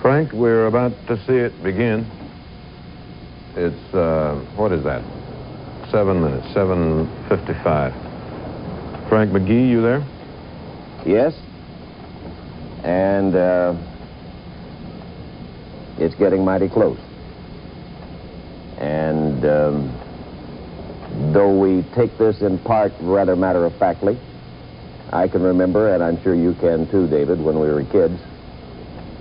Frank, we're about to see it begin. It's, what is that? 7 minutes, 7:55. Frank McGee, you there? Yes. And, it's getting mighty close. And, though we take this in part rather matter-of-factly, I can remember, and I'm sure you can too, David, when we were kids,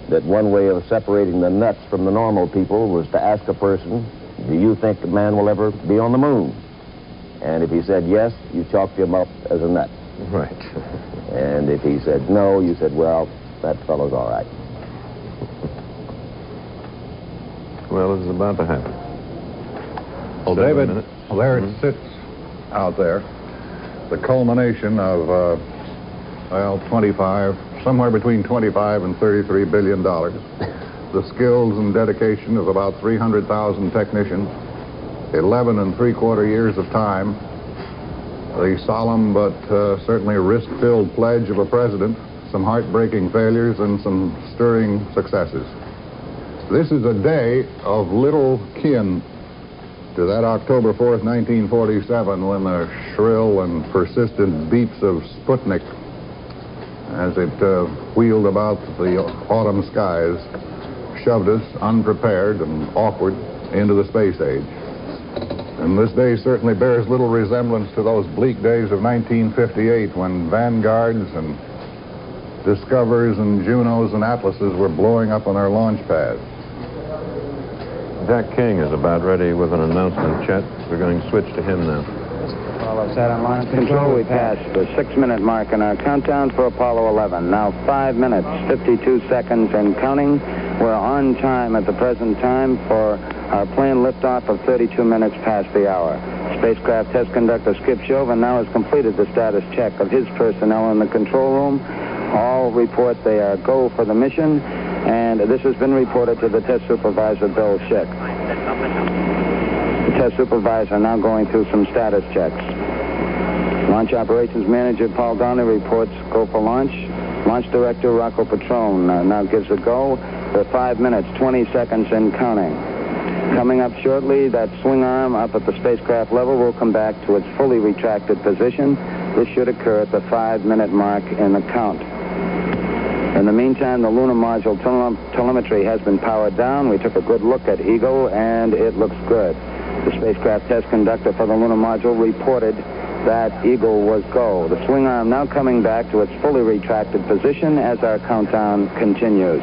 that one way of separating the nuts from the normal people was to ask a person, do you think a man will ever be on the moon? And if he said yes, you chalked him up as a nut. Right. And if he said no, you said, well, that fellow's all right. Well, this is about to happen. Well, 7 David, minutes. well, there it sits out there. The culmination of, 25, somewhere between 25 and $33 billion. The skills and dedication of about 300,000 technicians. 11 3/4 years of time. The solemn but certainly risk-filled pledge of a president. Some heartbreaking failures and some stirring successes. This is a day of little kin to that October 4th, 1947, when the shrill and persistent beeps of Sputnik, as it wheeled about the autumn skies, shoved us, unprepared and awkward, into the space age. And this day certainly bears little resemblance to those bleak days of 1958, when Vanguards and Discoverers and Junos and Atlases were blowing up on our launch pads. Jack King is about ready with an announcement, Chet. We're going to switch to him now. Apollo set on launch control. We passed the 6-minute mark in our countdown for Apollo 11. Now 5 minutes, 52 seconds and counting. We're on time at the present time for our plane liftoff of 32 minutes past the hour. Spacecraft test conductor Skip Chauvin now has completed the status check of his personnel in the control room. All report they are go for the mission, and this has been reported to the test supervisor, Bill Schick. The test supervisor now going through some status checks. Launch operations manager Paul Donnelly reports go for launch. Launch director Rocco Petrone now gives a go for 5 minutes, 20 seconds and counting. Coming up shortly, that swing arm up at the spacecraft level will come back to its fully retracted position. This should occur at the 5-minute mark in the count. In the meantime, the lunar module telemetry has been powered down. We took a good look at Eagle, and it looks good. The spacecraft test conductor for the lunar module reported that Eagle was go. The swing arm now coming back to its fully retracted position as our countdown continues.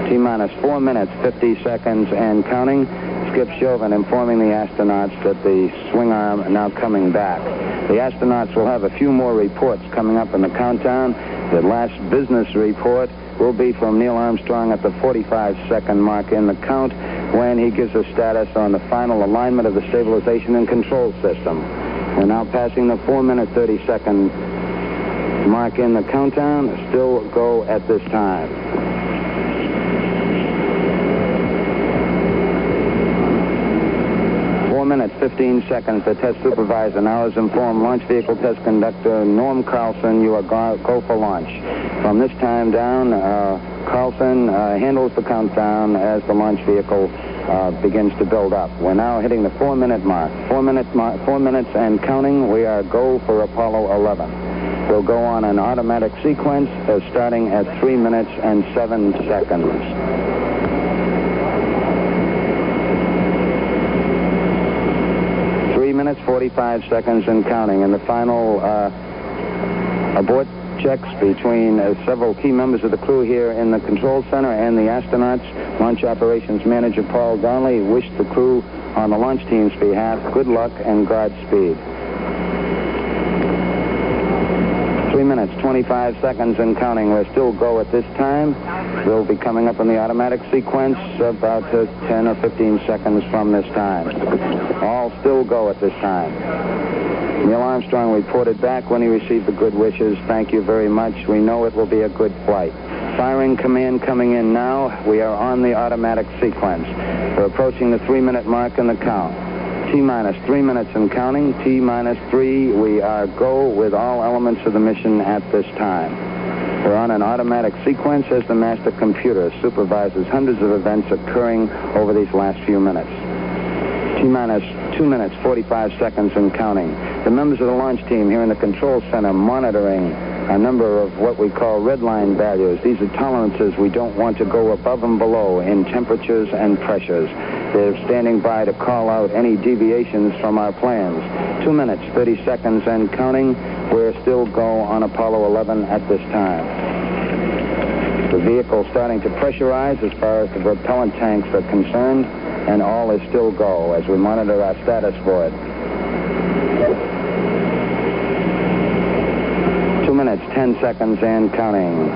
T-minus 4 minutes, 50 seconds and counting. Skip Chauvin informing the astronauts that the swing arm now coming back. The astronauts will have a few more reports coming up in the countdown. The last business report will be from Neil Armstrong at the 45-second mark in the count, when he gives a status on the final alignment of the stabilization and control system. We're now passing the 4-minute, 30-second mark in the countdown. Still go at this time. 4 minutes, 15 seconds. The test supervisor now has informed launch vehicle test conductor Norm Carlson you are go for launch. From this time down, Carlson handles the countdown as the launch vehicle begins to build up. We're now hitting the 4-minute mark. 4 minutes and counting. We are go for Apollo 11. We'll go on an automatic sequence starting at 3 minutes and 7 seconds. 3 minutes, 45 seconds and counting. And the final abort checks between several key members of the crew here in the control center and the astronauts. Launch operations manager Paul Donnelly wished the crew on the launch team's behalf good luck and Godspeed. 3 minutes, 25 seconds and counting. We're still go at this time. We'll be coming up in the automatic sequence about 10 or 15 seconds from this time. All still go at this time. Neil Armstrong reported back when he received the good wishes. Thank you very much. We know it will be a good flight. Firing command coming in now. We are on the automatic sequence. We're approaching the 3-minute mark in the count. T-minus 3 minutes and counting. T-minus 3. We are go with all elements of the mission at this time. We're on an automatic sequence as the master computer supervises hundreds of events occurring over these last few minutes. T-minus 2 minutes, 45 seconds and counting. The members of the launch team here in the control center monitoring a number of what we call red line values. These are tolerances we don't want to go above and below in temperatures and pressures. They're standing by to call out any deviations from our plans. 2 minutes, 30 seconds and counting. We're still go on Apollo 11 at this time. The vehicle starting to pressurize as far as the propellant tanks are concerned, and all is still go as we monitor our status for it. 2 minutes, 10 seconds and counting.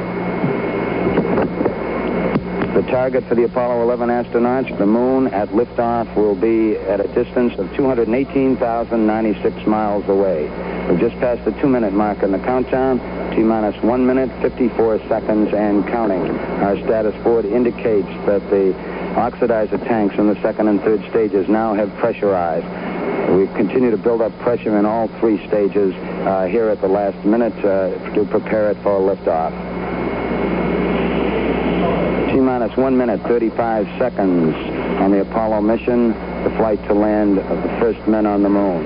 The target for the Apollo 11 astronauts, the moon at liftoff, will be at a distance of 218,096 miles away. We've just passed the 2-minute mark in the countdown. T-minus 1 minute, 54 seconds and counting. Our status board indicates that the oxidizer tanks in the second and third stages now have pressurized. We continue to build up pressure in all 3 stages here at the last minute to prepare it for liftoff. T-minus 1 minute, 35 seconds on the Apollo mission, the flight to land of the first men on the moon.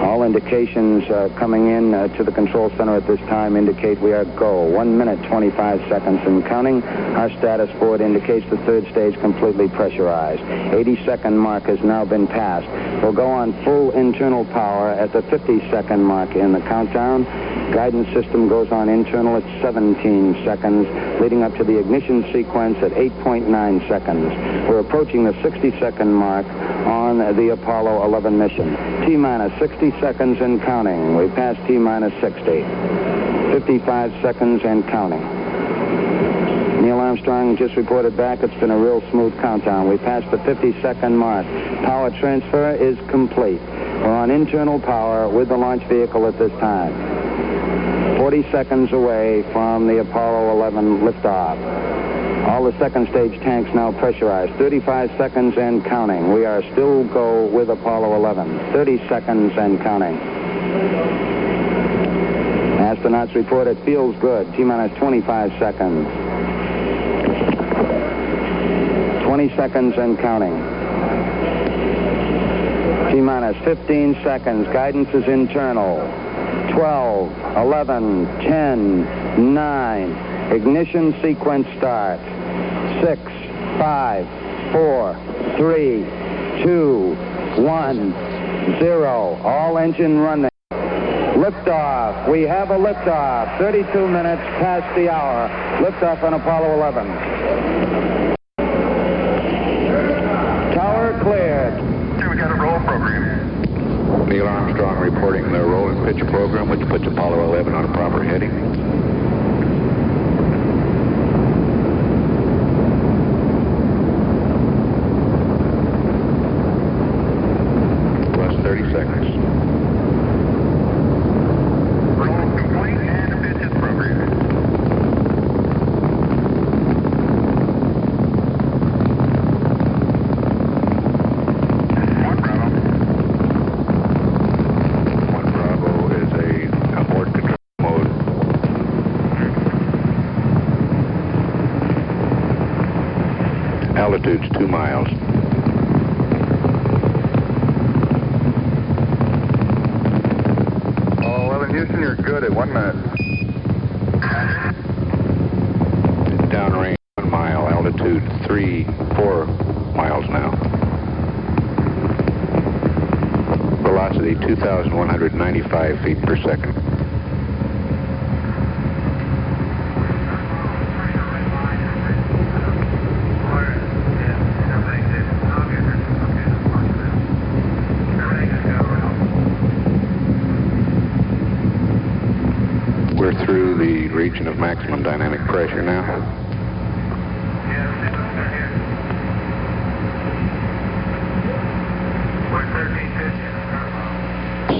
All indications coming in to the control center at this time indicate we are go. 1 minute, 25 seconds and counting. Our status board indicates the third stage completely pressurized. 80-second mark has now been passed. We'll go on full internal power at the 50-second mark in the countdown. Guidance system goes on internal at 17 seconds, leading up to the ignition sequence at 8.9 seconds. We're approaching the 60-second mark on the Apollo 11 mission. T-minus 60 seconds and counting. We passed T-minus 60. 55 seconds and counting. Neil Armstrong just reported back it's been a real smooth countdown. We passed the 50-second mark. Power transfer is complete. We're on internal power with the launch vehicle at this time. 40 seconds away from the Apollo 11 liftoff. All the second stage tanks now pressurized. 35 seconds and counting. We are still go with Apollo 11. 30 seconds and counting. Astronauts report it feels good. T-minus 25 seconds. 20 seconds and counting. T-minus 15 seconds. Guidance is internal. 12, 11, 10, 9. Ignition sequence starts. 6, 5, 4, 3, 2, 1, 0. All engine running. Liftoff. We have a liftoff. 32 minutes past the hour. Liftoff on Apollo 11. Tower cleared. We got a roll program. Neil Armstrong reporting the roll and pitch program, which puts Apollo 11 on a proper heading. Plus 30 seconds. Roll complete and a pitch program. Altitude's 2 miles. Oh, 11 Houston, you're good at 1 minute. Downrange 1 mile. Altitude 4 miles now. Velocity 2,195 feet per second. We're through the region of maximum dynamic pressure now.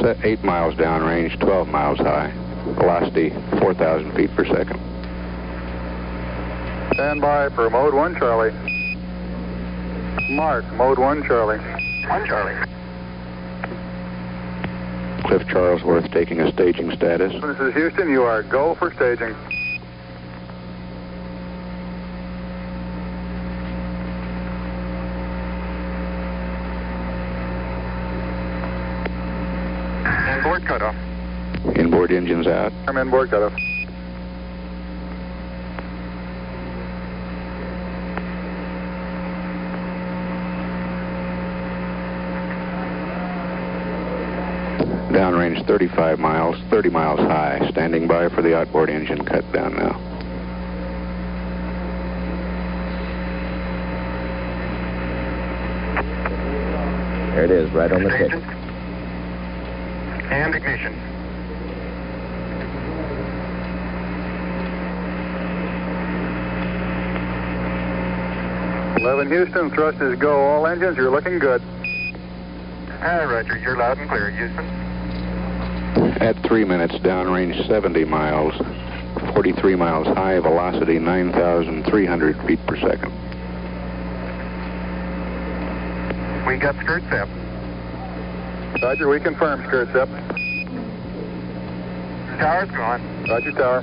Set 8 miles downrange, 12 miles high. Velocity 4,000 feet per second. Stand by for mode 1, Charlie. Mark, mode 1, Charlie. 1 Charlie. Cliff Charlesworth taking a staging status. This is Houston, you are go for staging. Inboard cutoff. Inboard engines out. I'm inboard cutoff. Downrange 35 miles, 30 miles high. Standing by for the outboard engine cut down now. There it is, right on the tick. And ignition. Houston, thrust is go. All engines, you're looking good. Roger, you're loud and clear, Houston. At 3 minutes, downrange 70 miles, 43 miles high, velocity 9,300 feet per second. We got skirt SEP. Roger, we confirm skirt SEP. Tower's gone. Roger, tower.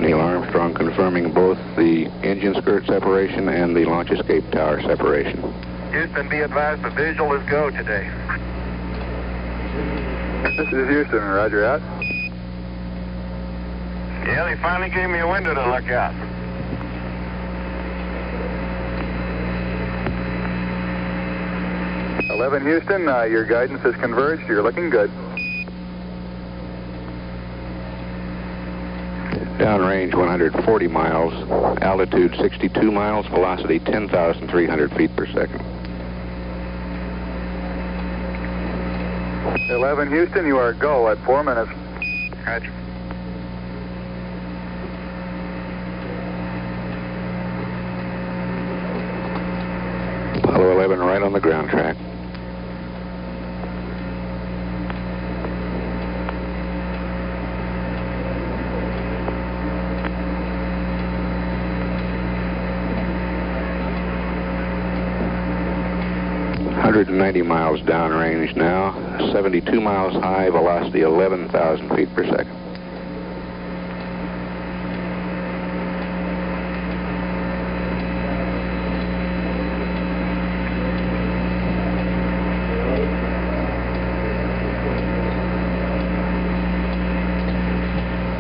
Neil Armstrong confirming both the engine skirt separation and the launch escape tower separation. Houston, be advised the visual is go today. This is Houston, roger out. Yeah, they finally gave me a window to look out. Houston, your guidance has converged. You're looking good. Downrange 140 miles, altitude 62 miles, velocity 10,300 feet per second. 11 Houston, you are go at 4 minutes. Roger. Apollo 11 right on the ground track. .190 miles downrange now, 72 miles high, velocity 11,000 feet per second.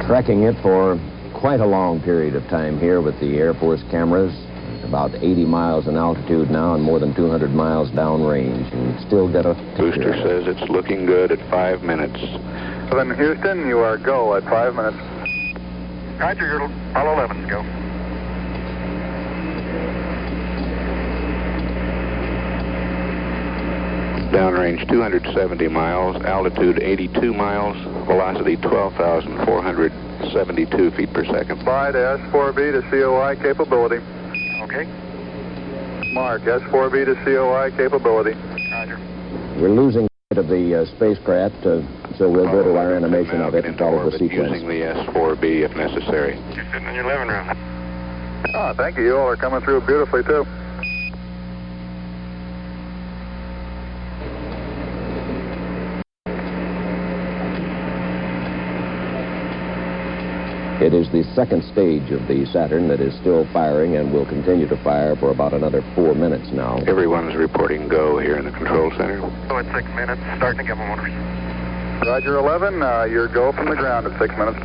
Tracking it for quite a long period of time here with the Air Force cameras. About 80 miles in altitude now and more than 200 miles downrange, and still got a... Booster says it's looking good at 5 minutes. 11 Houston, you are go at 5 minutes. Roger, your Apollo 11's go. Downrange 270 miles, altitude 82 miles, velocity 12,472 feet per second. Slide S4B to COI capability. Okay. Mark, S4B to COI capability. Roger. We're losing sight of the spacecraft, so we'll go to our animation of it and follow the sequence. Using the S4B if necessary. You're sitting in your living room. Oh, thank you. You all are coming through beautifully, too. It is the second stage of the Saturn that is still firing and will continue to fire for about another 4 minutes now. Everyone's reporting go here in the control center. Go at 6 minutes, starting to give them orders. Roger 11, your go from the ground at 6 minutes.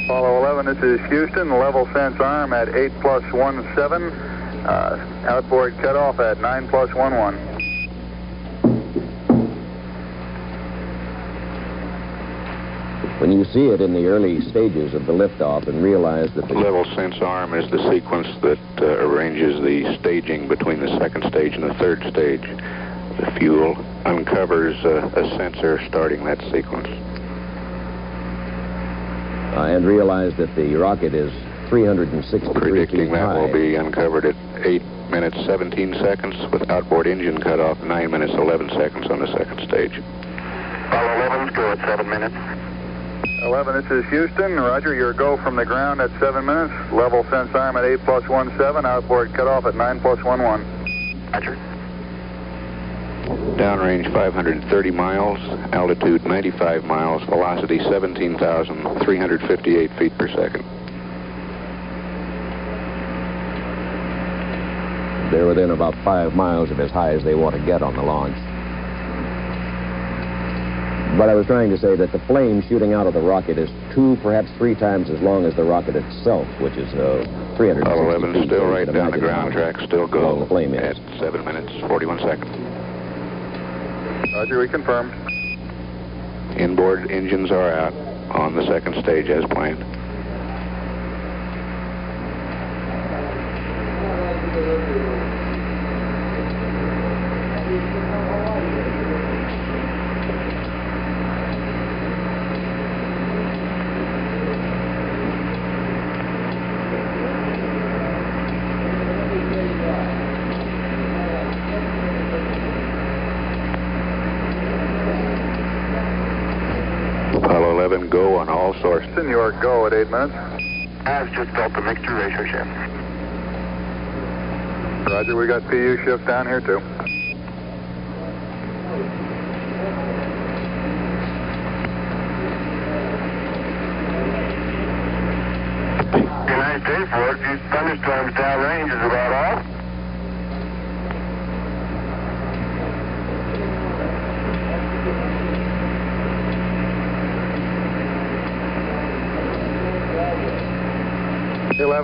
Apollo 11, this is Houston, level sense arm at 8+17, outboard cutoff at 9+11. When you see it in the early stages of the liftoff and realize that the Level sense arm is the sequence that arranges the staging between the second stage and the third stage. The fuel uncovers a sensor starting that sequence. and realize that the rocket is 363 Predicting feet that high. will be uncovered at 8 minutes 17 seconds with outboard engine cut off, 9 minutes 11 seconds on the second stage. Apollo 11's go at 7 minutes. 11, this is Houston. Roger, your go from the ground at 7 minutes. Level sense arm at 8+17. Outboard cut off at 9+11. Roger. Downrange 530 miles, altitude 95 miles, velocity 17,358 feet per second. They're within about 5 miles of as high as they want to get on the launch. But I was trying to say that the flame shooting out of the rocket is 2, perhaps 3 times as long as the rocket itself, which is 360 Apollo 11 feet. still So you right can down the imagine ground how track, still go long the flame at is. 7 minutes, 41 seconds. Roger, we confirm. Inboard engines are out on the second stage as planned. Apollo 11, go on all sources. New York, go at 8 minutes. I've just built the mixture ratio shift. Roger, we got PU shift down here too. Nice day for it. These thunderstorms downrange is about all.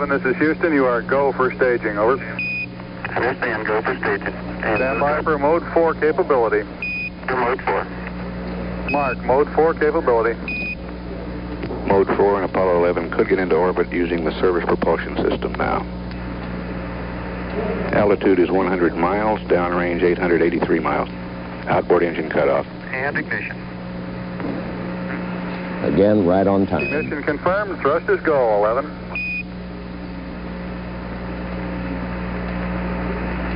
This is Houston. You are go for staging. Over. Understand, go for staging. Stand by for mode 4 capability. To mode 4. Mark, mode 4 capability. Mode 4 and Apollo 11 could get into orbit using the service propulsion system now. Altitude is 100 miles, downrange 883 miles. Outboard engine cut off. And ignition. Again, right on time. Ignition confirmed. Thrusters go, 11.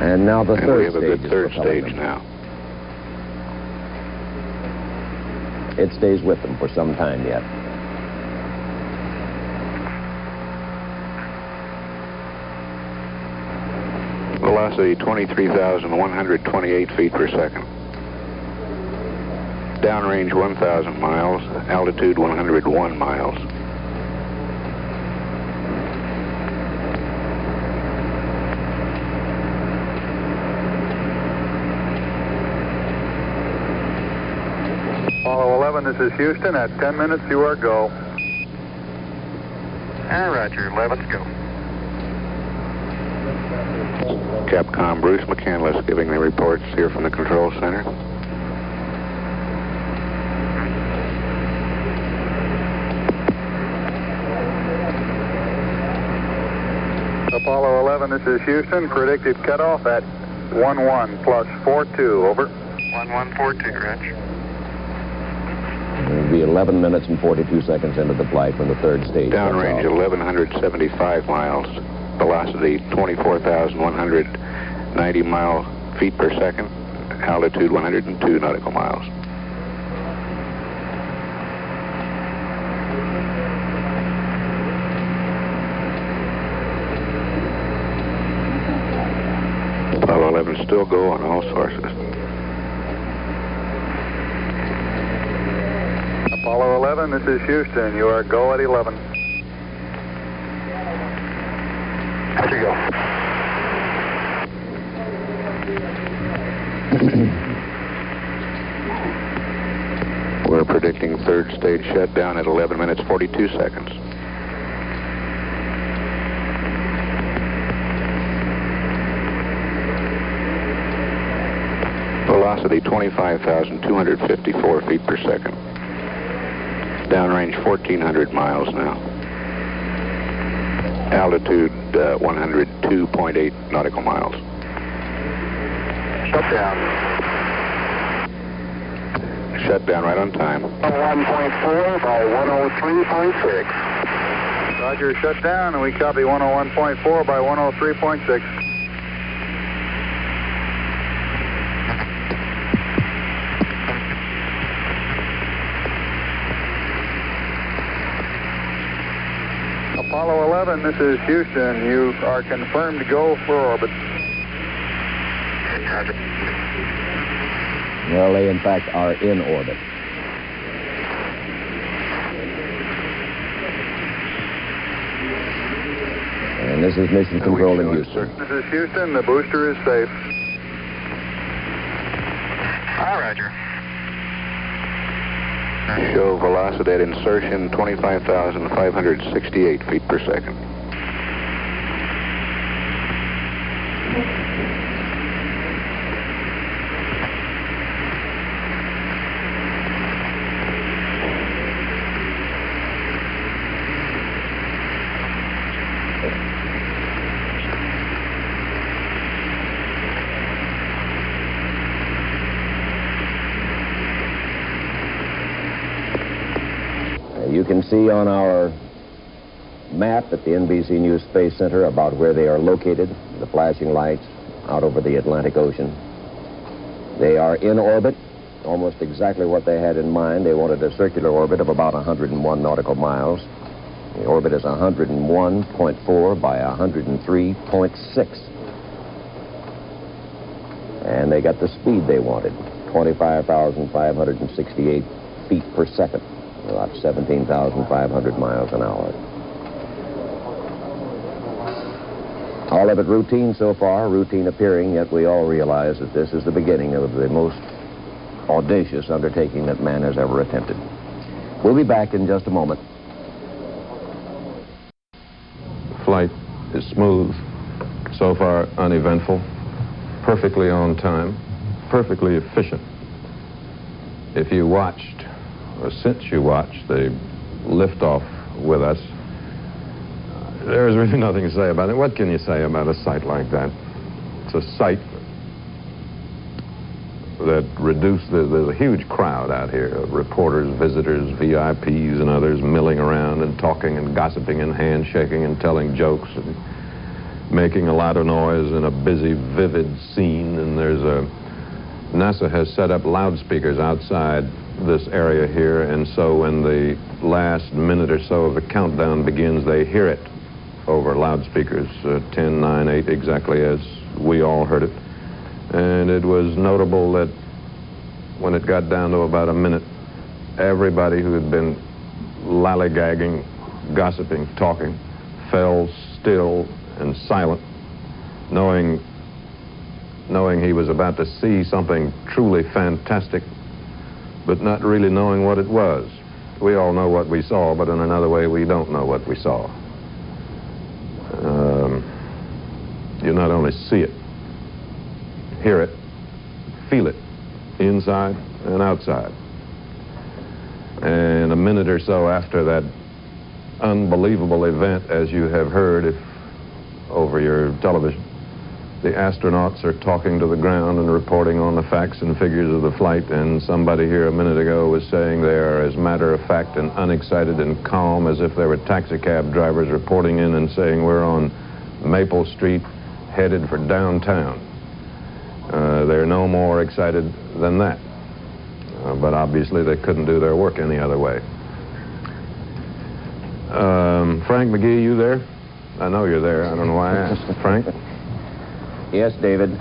And now the And we third have a stage good is third propelling stage them. now. It stays with them for some time yet. Velocity 23,128 feet per second. Downrange 1,000 miles, altitude 101 miles. Apollo 11, this is Houston. At 10 minutes, you are go. Roger, 11's go. Capcom Bruce McCandless giving the reports here from the control center. Apollo 11, this is Houston. Predicted cutoff at 11 plus 42. Over. 1142, Rich. It'll be 11 minutes and 42 seconds into the flight when the third stage Downrange comes off. 1,175 miles. Velocity 24,190 feet per second. Altitude 102 nautical miles. Apollo 11 still go on all sources. Apollo 11, this is Houston. You are go at 11. There you go. We're predicting third stage shutdown at 11 minutes 42 seconds. Velocity 25,254 feet per second. Downrange 1,400 miles now. Altitude 102.8 nautical miles. Shut down. Shutdown right on time. 1.4 by 103.6. Roger, shut down, and we copy 101.4 by 103.6. Apollo 11, this is Houston. You are confirmed to go for orbit. Roger. Well, they, in fact, are in orbit. And this is Mission Control in Houston. This is Houston. The booster is safe. All Roger. Show velocity at insertion 25,568 feet per second. You can see on our map at the NBC News Space Center about where they are located, the flashing lights out over the Atlantic Ocean. They are in orbit, almost exactly what they had in mind. They wanted a circular orbit of about 101 nautical miles. The orbit is 101.4 by 103.6. And they got the speed they wanted, 25,568 feet per second. About 17,500 miles an hour. All of it routine so far, routine appearing, yet we all realize that this is the beginning of the most audacious undertaking that man has ever attempted. We'll be back in just a moment. Flight is smooth, so far uneventful, perfectly on time, perfectly efficient. If you watched, or since you watched the liftoff with us, there's really nothing to say about it. What can you say about a sight like that? It's a sight that there's a huge crowd out here of reporters, visitors, VIPs, and others milling around and talking and gossiping and handshaking and telling jokes and making a lot of noise in a busy, vivid scene. And NASA has set up loudspeakers outside this area here, and so when the last minute or so of the countdown begins, they hear it over loudspeakers, 10, 9, 8, exactly as we all heard it. And it was notable that when it got down to about a minute, everybody who had been lollygagging, gossiping, talking, fell still and silent, knowing he was about to see something truly fantastic, but not really knowing what it was. We all know what we saw, but in another way, we don't know what we saw. You not only see it, hear it, feel it, inside and outside. And a minute or so after that unbelievable event, as you have heard over your television, the astronauts are talking to the ground and reporting on the facts and figures of the flight, and somebody here a minute ago was saying they are as matter of fact and unexcited and calm as if they were taxicab drivers reporting in and saying we're on Maple Street headed for downtown. They're no more excited than that. But obviously they couldn't do their work any other way. Frank McGee, you there? I know you're there. I don't know why I asked. Frank? Yes, David.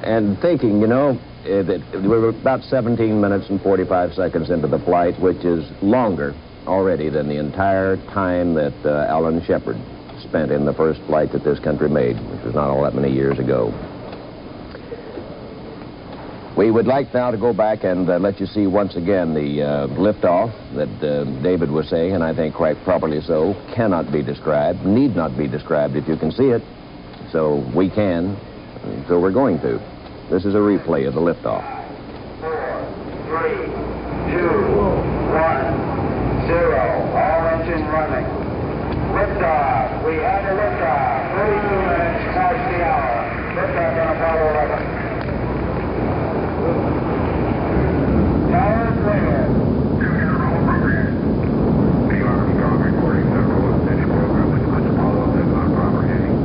And thinking, that we were about 17 minutes and 45 seconds into the flight, which is longer already than the entire time that Alan Shepard spent in the first flight that this country made, which was not all that many years ago. We would like now to go back and let you see once again the liftoff that David was saying, and I think quite properly so, cannot be described, need not be described if you can see it. So we can, so we're going to. This is a replay of the liftoff. 4, 3, 2, 1, 0. All engine running. Liftoff. We had a liftoff. 32 minutes past the hour. Liftoff on Apollo 11. Tower clear. Neil Armstrong reporting the road finish program with Apollo 11 on proper heading.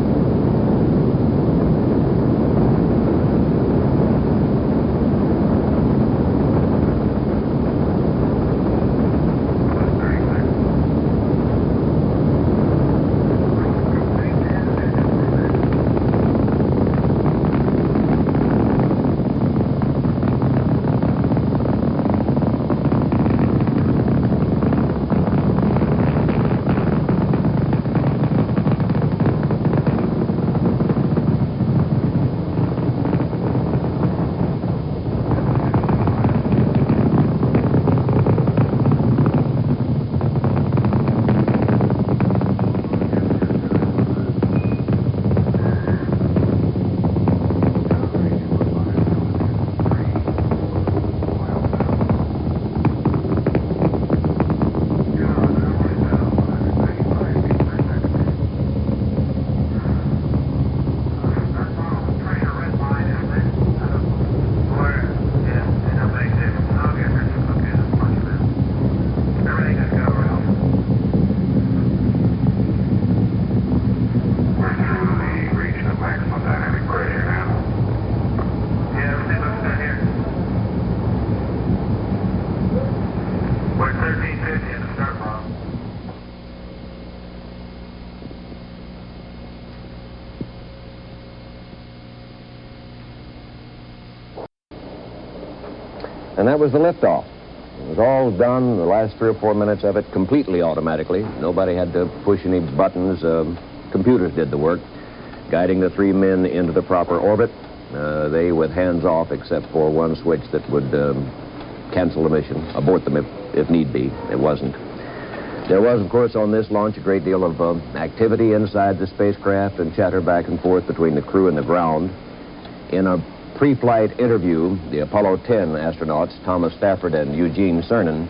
And that was the liftoff. It was all done, the last 3 or 4 minutes of it, completely automatically. Nobody had to push any buttons. Computers did the work, guiding the 3 men into the proper orbit. They with hands off, except for one switch that would cancel the mission, abort them if need be. It wasn't. There was, of course, on this launch a great deal of activity inside the spacecraft and chatter back and forth between the crew and the ground. In a pre-flight interview, the Apollo 10 astronauts, Thomas Stafford and Eugene Cernan,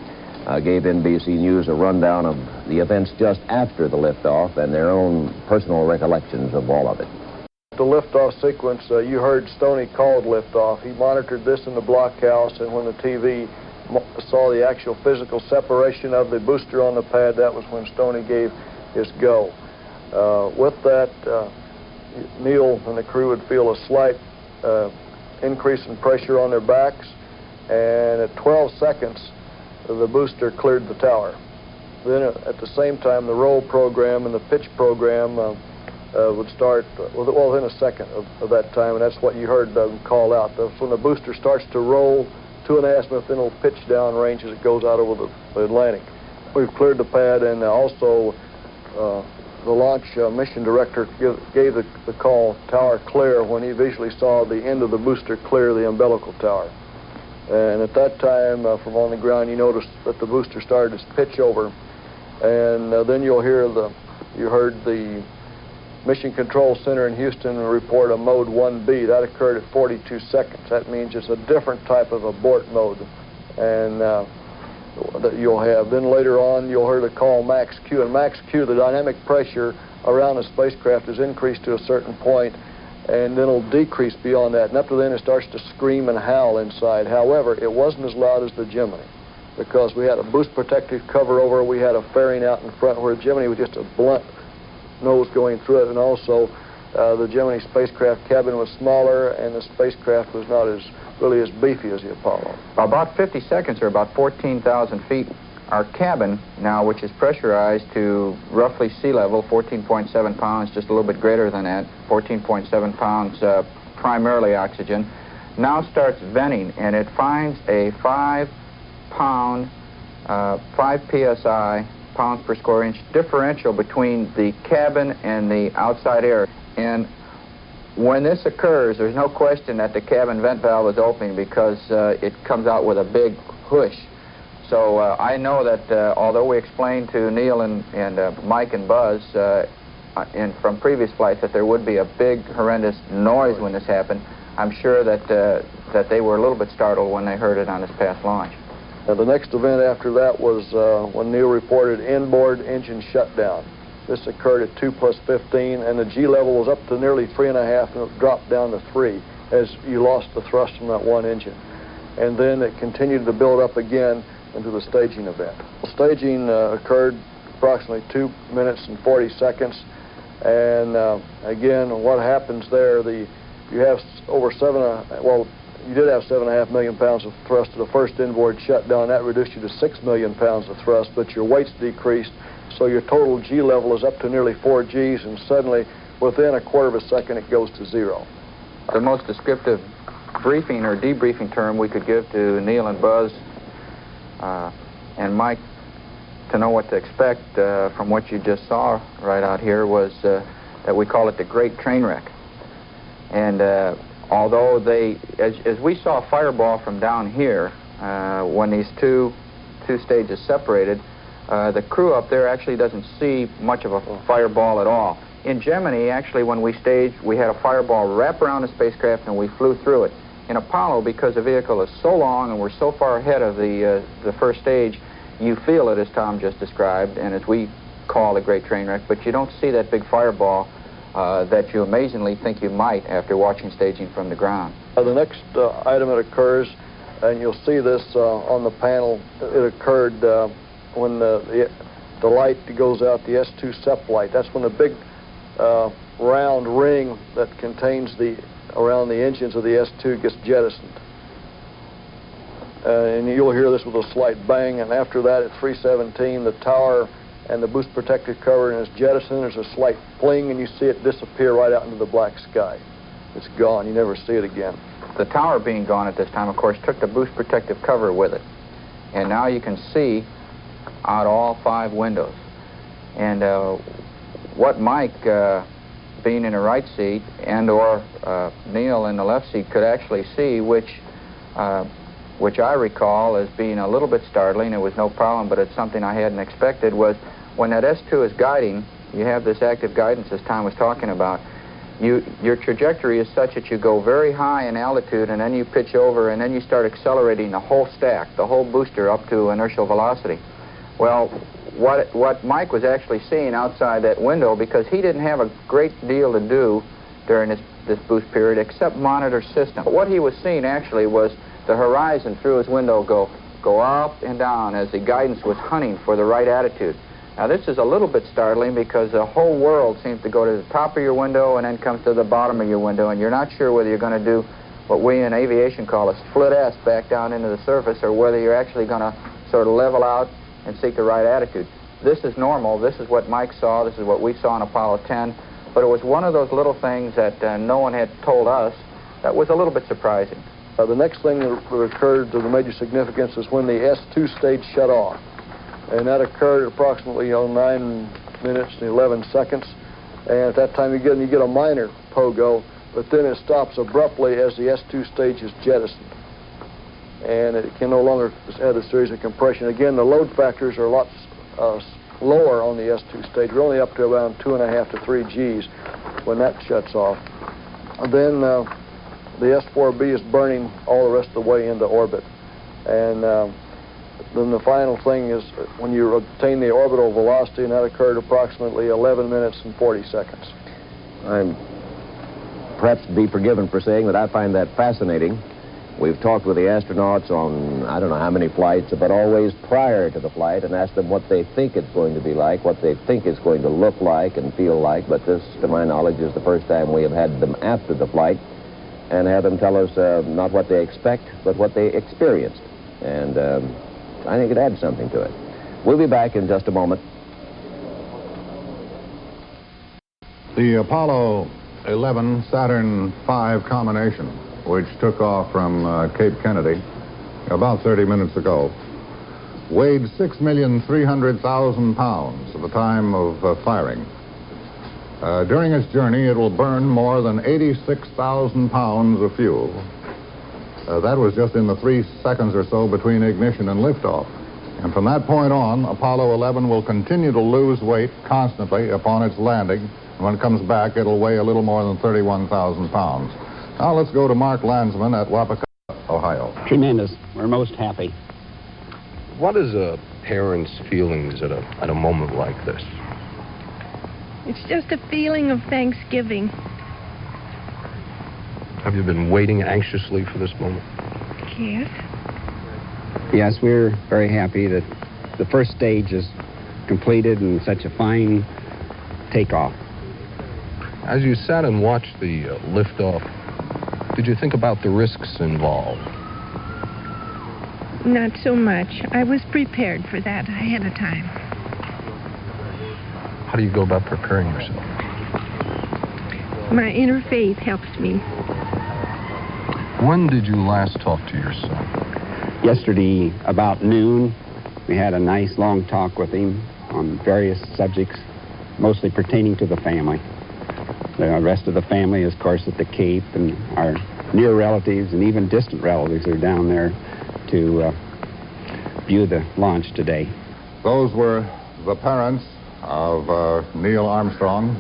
gave NBC News a rundown of the events just after the liftoff and their own personal recollections of all of it. The liftoff sequence, you heard Stoney called liftoff. He monitored this in the blockhouse, and when the TV saw the actual physical separation of the booster on the pad, that was when Stoney gave his go. With that, Neil and the crew would feel a slight increase in pressure on their backs, and at 12 seconds, the booster cleared the tower. Then at the same time, the roll program and the pitch program would start within a second of that time, and that's what you heard them call out. That's when the booster starts to roll 2.5 minutes, then it'll pitch down range as it goes out over the Atlantic. We've cleared the pad, and also the launch mission director gave the call tower clear when he visually saw the end of the booster clear the umbilical tower. And at that time, from on the ground, you noticed that the booster started to pitch over, and then you heard the Mission Control Center in Houston report a mode 1B. That occurred at 42 seconds. That means it's a different type of abort mode, and that you'll have. Then later on, you'll hear the call max Q, and max Q, the dynamic pressure around the spacecraft is increased to a certain point, and then it'll decrease beyond that. And up to then, it starts to scream and howl inside. However, it wasn't as loud as the Gemini, because we had a boost protective cover over. We had a fairing out in front, where Gemini was just a blunt nose going through it, and also the Gemini spacecraft cabin was smaller, and the spacecraft was not really as beefy as the Apollo. About 50 seconds, or about 14,000 feet, our cabin now, which is pressurized to roughly sea level, 14.7 pounds, just a little bit greater than that, 14.7 pounds, primarily oxygen, now starts venting, and it finds a 5 psi pounds per square inch differential between the cabin and the outside air. And when this occurs, there's no question that the cabin vent valve is opening, because it comes out with a big whoosh. So I know that although we explained to Neil and Mike and Buzz from previous flights that there would be a big, horrendous noise when this happened, I'm sure that they were a little bit startled when they heard it on this past launch. The next event after that was when Neil reported inboard engine shutdown. This occurred at 2 + 15, and the G level was up to nearly 3.5, and it dropped down to 3 as you lost the thrust from that one engine. And then it continued to build up again into the staging event. Staging occurred approximately 2 minutes and 40 seconds, and again, what happens there, you have over you did have 7.5 million pounds of thrust to the first inboard shutdown. That reduced you to 6 million pounds of thrust, but your weight's decreased, so your total G level is up to nearly 4 Gs, and suddenly, within a quarter of a second, it goes to 0. The most descriptive briefing or debriefing term we could give to Neil and Buzz and Mike to know what to expect from what you just saw right out here was that we call it the Great Train Wreck. And although as we saw a fireball from down here, when these two stages separated, the crew up there actually doesn't see much of a fireball at all. In Gemini, actually, when we staged, we had a fireball wrap around the spacecraft and we flew through it. In Apollo, because the vehicle is so long and we're so far ahead of the first stage, you feel it, as Tom just described, and as we call the Great Train Wreck, but you don't see that big fireball that you amazingly think you might after watching staging from the ground. The next item that occurs, and you'll see this on the panel, it occurred when the light goes out, the S2 SEP light. That's when the big round ring that contains around the engines of the S2 gets jettisoned. And you'll hear this with a slight bang, and after that at 3:17, the tower and the boost protective cover is jettisoned. There's a slight fling, and you see it disappear right out into the black sky. it's gone. You never see it again. The tower being gone at this time, of course, took the boost protective cover with it. And now you can see out all 5 windows. And what Mike, being in the right seat, and or Neil in the left seat could actually see, which I recall as being a little bit startling, it was no problem, but it's something I hadn't expected, was when that S2 is guiding, you have this active guidance as Tom was talking about, your trajectory is such that you go very high in altitude and then you pitch over and then you start accelerating the whole stack, the whole booster up to inertial velocity. Well, what Mike was actually seeing outside that window, because he didn't have a great deal to do during this boost period except monitor system. But what he was seeing actually was the horizon through his window go up and down as the guidance was hunting for the right attitude. Now this is a little bit startling because the whole world seems to go to the top of your window and then comes to the bottom of your window, and you're not sure whether you're going to do what we in aviation call a split S back down into the surface, or whether you're actually going to sort of level out and seek the right attitude. This is normal. This is what Mike saw. This is what we saw on Apollo 10. But it was one of those little things that no one had told us that was a little bit surprising. The next thing that occurred of the major significance is when the S2 stage shut off. And that occurred approximately 9 minutes and 11 seconds. And at that time you get a minor pogo, but then it stops abruptly as the S2 stage is jettisoned. And it can no longer have a series of compression. Again, the load factors are a lot lower on the S2 stage. We're only up to around 2.5 to 3 Gs when that shuts off. And then the S4B is burning all the rest of the way into orbit. And then the final thing is when you obtain the orbital velocity, and that occurred approximately 11 minutes and 40 seconds. I'm perhaps to be forgiven for saying that I find that fascinating. We've talked with the astronauts on I don't know how many flights, but always prior to the flight, and asked them what they think it's going to be like, what they think it's going to look like and feel like. But this, to my knowledge, is the first time we have had them after the flight and have them tell us not what they expect, but what they experienced. And I think it adds something to it. We'll be back in just a moment. The Apollo 11 Saturn V combination, which took off from Cape Kennedy about 30 minutes ago, weighed 6,300,000 pounds at the time of firing. During its journey, it will burn more than 86,000 pounds of fuel. That was just in the 3 seconds or so between ignition and liftoff. And from that point on, Apollo 11 will continue to lose weight constantly upon its landing. When it comes back, it'll weigh a little more than 31,000 pounds. Now let's go to Mark Landsman at Wapakoneta, Ohio. Tremendous. We're most happy. What is a parent's feelings at a moment like this? It's just a feeling of Thanksgiving. Have you been waiting anxiously for this moment? Yes. Yes, we're very happy that the first stage is completed in such a fine takeoff. As you sat and watched the liftoff, did you think about the risks involved? Not so much. I was prepared for that ahead of time. How do you go about preparing yourself? My inner faith helps me. When did you last talk to your son? Yesterday, about noon, we had a nice long talk with him on various subjects, mostly pertaining to the family. The rest of the family is, of course, at the Cape, and our near relatives and even distant relatives are down there to view the launch today. Those were the parents of Neil Armstrong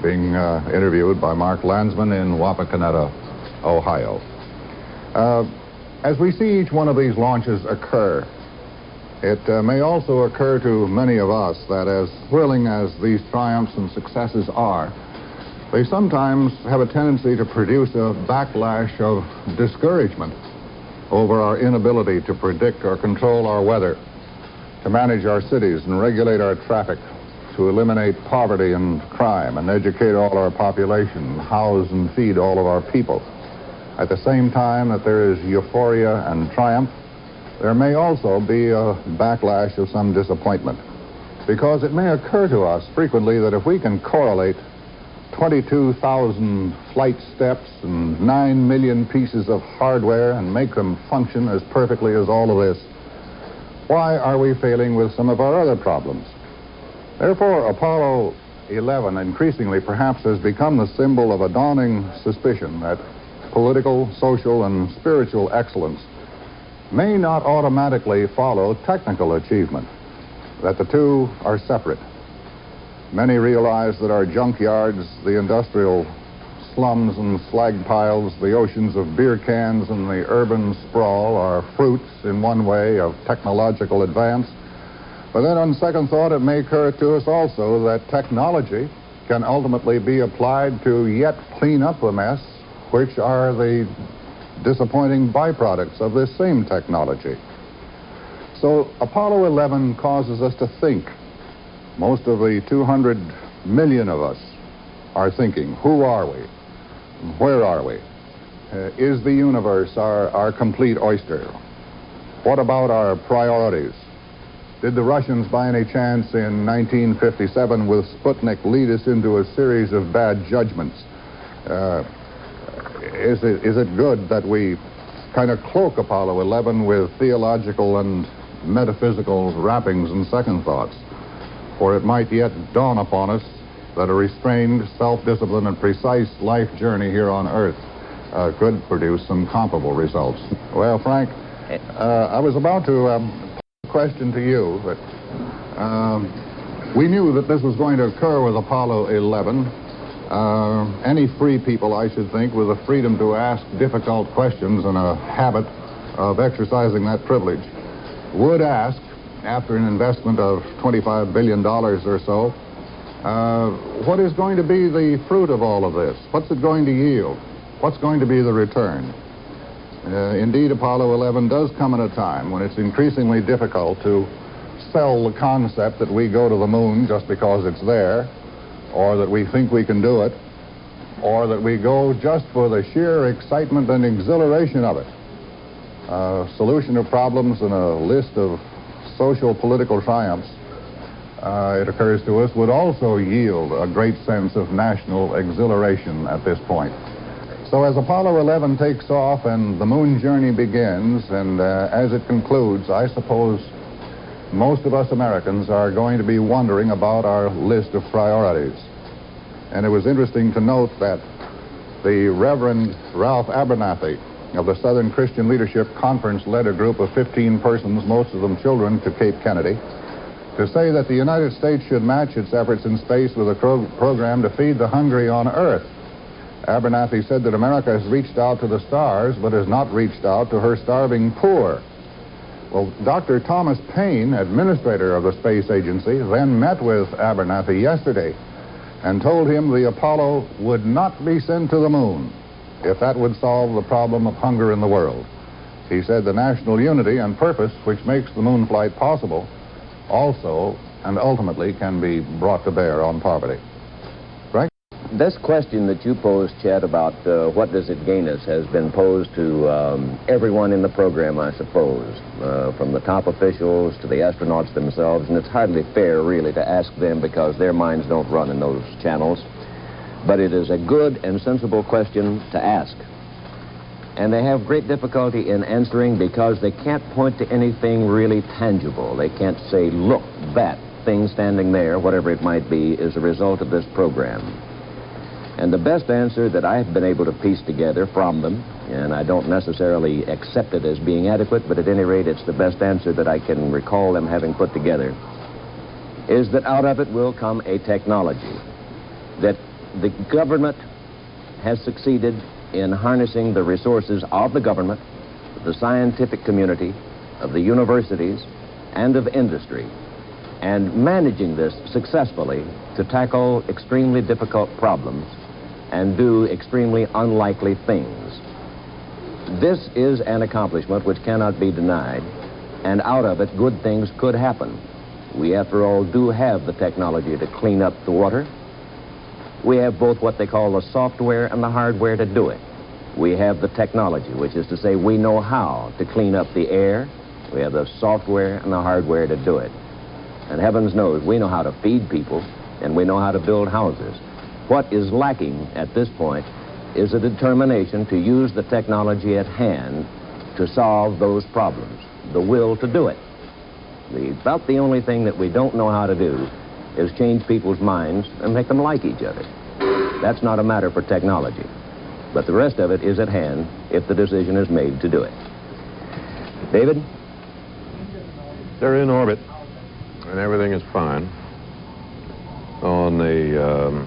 being interviewed by Mark Landsman in Wapakoneta, Ohio. As we see each one of these launches occur, it may also occur to many of us that as thrilling as these triumphs and successes are, they sometimes have a tendency to produce a backlash of discouragement over our inability to predict or control our weather, to manage our cities and regulate our traffic, to eliminate poverty and crime and educate all our population, house and feed all of our people. At the same time that there is euphoria and triumph, there may also be a backlash of some disappointment, because it may occur to us frequently that if we can correlate 22,000 flight steps and 9 million pieces of hardware and make them function as perfectly as all of this, why are we failing with some of our other problems? Therefore, Apollo 11 increasingly perhaps has become the symbol of a dawning suspicion that political, social, and spiritual excellence may not automatically follow technical achievement, that the two are separate. Many realize that our junkyards, the industrial slums and slag piles, the oceans of beer cans, and the urban sprawl are fruits in one way of technological advance. But then on second thought, it may occur to us also that technology can ultimately be applied to yet clean up the mess, which are the disappointing byproducts of this same technology. So Apollo 11 causes us to think. Most of the 200 million of us are thinking, who are we? Where are we? Is the universe our complete oyster? What about our priorities? Did the Russians, by any chance, in 1957 with Sputnik, lead us into a series of bad judgments? Is it good that we kind of cloak Apollo 11 with theological and metaphysical wrappings and second thoughts? For it might yet dawn upon us that a restrained, self-disciplined, and precise life journey here on Earth could produce some comparable results. Well, Frank, I was about to pose a question to you, but we knew that this was going to occur with Apollo 11. Any free people, I should think, with the freedom to ask difficult questions and a habit of exercising that privilege, would ask, after an investment of $25 billion or so, what is going to be the fruit of all of this? What's it going to yield? What's going to be the return? Indeed, Apollo 11 does come at a time when it's increasingly difficult to sell the concept that we go to the moon just because it's there, or that we think we can do it, or that we go just for the sheer excitement and exhilaration of it. A solution of problems and a list of social political triumphs, it occurs to us, would also yield a great sense of national exhilaration at this point. So as Apollo 11 takes off and the moon journey begins, and as it concludes, I suppose most of us Americans are going to be wondering about our list of priorities. And it was interesting to note that the Reverend Ralph Abernathy of the Southern Christian Leadership Conference led a group of 15 persons, most of them children, to Cape Kennedy, to say that the United States should match its efforts in space with a program to feed the hungry on Earth. Abernathy said that America has reached out to the stars, but has not reached out to her starving poor. Well, Dr. Thomas Paine, administrator of the space agency, then met with Abernathy yesterday and told him the Apollo would not be sent to the moon if that would solve the problem of hunger in the world. He said the national unity and purpose which makes the moon flight possible also and ultimately can be brought to bear on poverty. Frank? This question that you posed, Chet, about what does it gain us has been posed to everyone in the program, I suppose, from the top officials to the astronauts themselves, and it's hardly fair, really, to ask them because their minds don't run in those channels. But it is a good and sensible question to ask. And they have great difficulty in answering because they can't point to anything really tangible. They can't say, look, that thing standing there, whatever it might be, is a result of this program. And the best answer that I've been able to piece together from them, and I don't necessarily accept it as being adequate, but at any rate it's the best answer that I can recall them having put together, is that out of it will come a technology that the government has succeeded in harnessing the resources of the government, the scientific community, of the universities, and of industry, and managing this successfully to tackle extremely difficult problems and do extremely unlikely things. This is an accomplishment which cannot be denied, and out of it good things could happen. We, after all, do have the technology to clean up the water. We have both what they call the software and the hardware to do it. We have the technology, which is to say we know how to clean up the air. We have the software and the hardware to do it. And heavens knows we know how to feed people, and we know how to build houses. What is lacking at this point is a determination to use the technology at hand to solve those problems, the will to do it. About the only thing that we don't know how to do is change people's minds and make them like each other. That's not a matter for technology. But the rest of it is at hand if the decision is made to do it. David? They're in orbit, and everything is fine. On the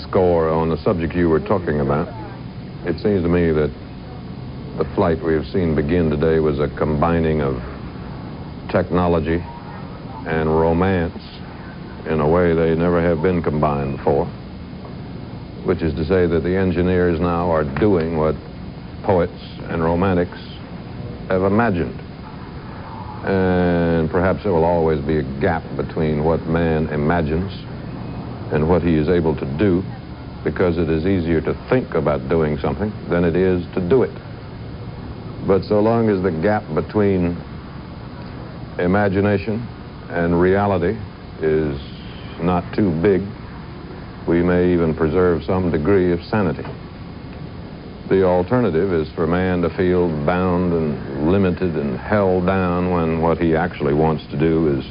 score, on the subject you were talking about, it seems to me that the flight we have seen begin today was a combining of technology and romance in a way they never have been combined before, which is to say that the engineers now are doing what poets and romantics have imagined. And perhaps there will always be a gap between what man imagines and what he is able to do, because it is easier to think about doing something than it is to do it. But so long as the gap between imagination and reality is not too big, we may even preserve some degree of sanity. The alternative is for man to feel bound and limited and held down when what he actually wants to do is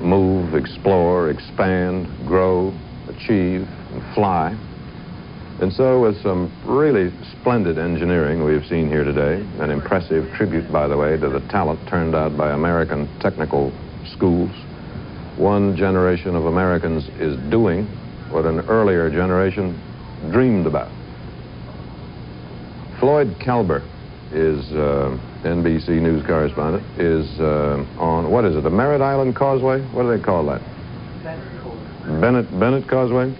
move, explore, expand, grow, achieve, and fly. And so with some really splendid engineering we've seen here today, an impressive tribute, by the way, to the talent turned out by American technical schools, one generation of Americans is doing what an earlier generation dreamed about. Floyd Kalber is NBC News correspondent, is on, what is it, the Merritt Island Causeway? What do they call that? Bennett Causeway,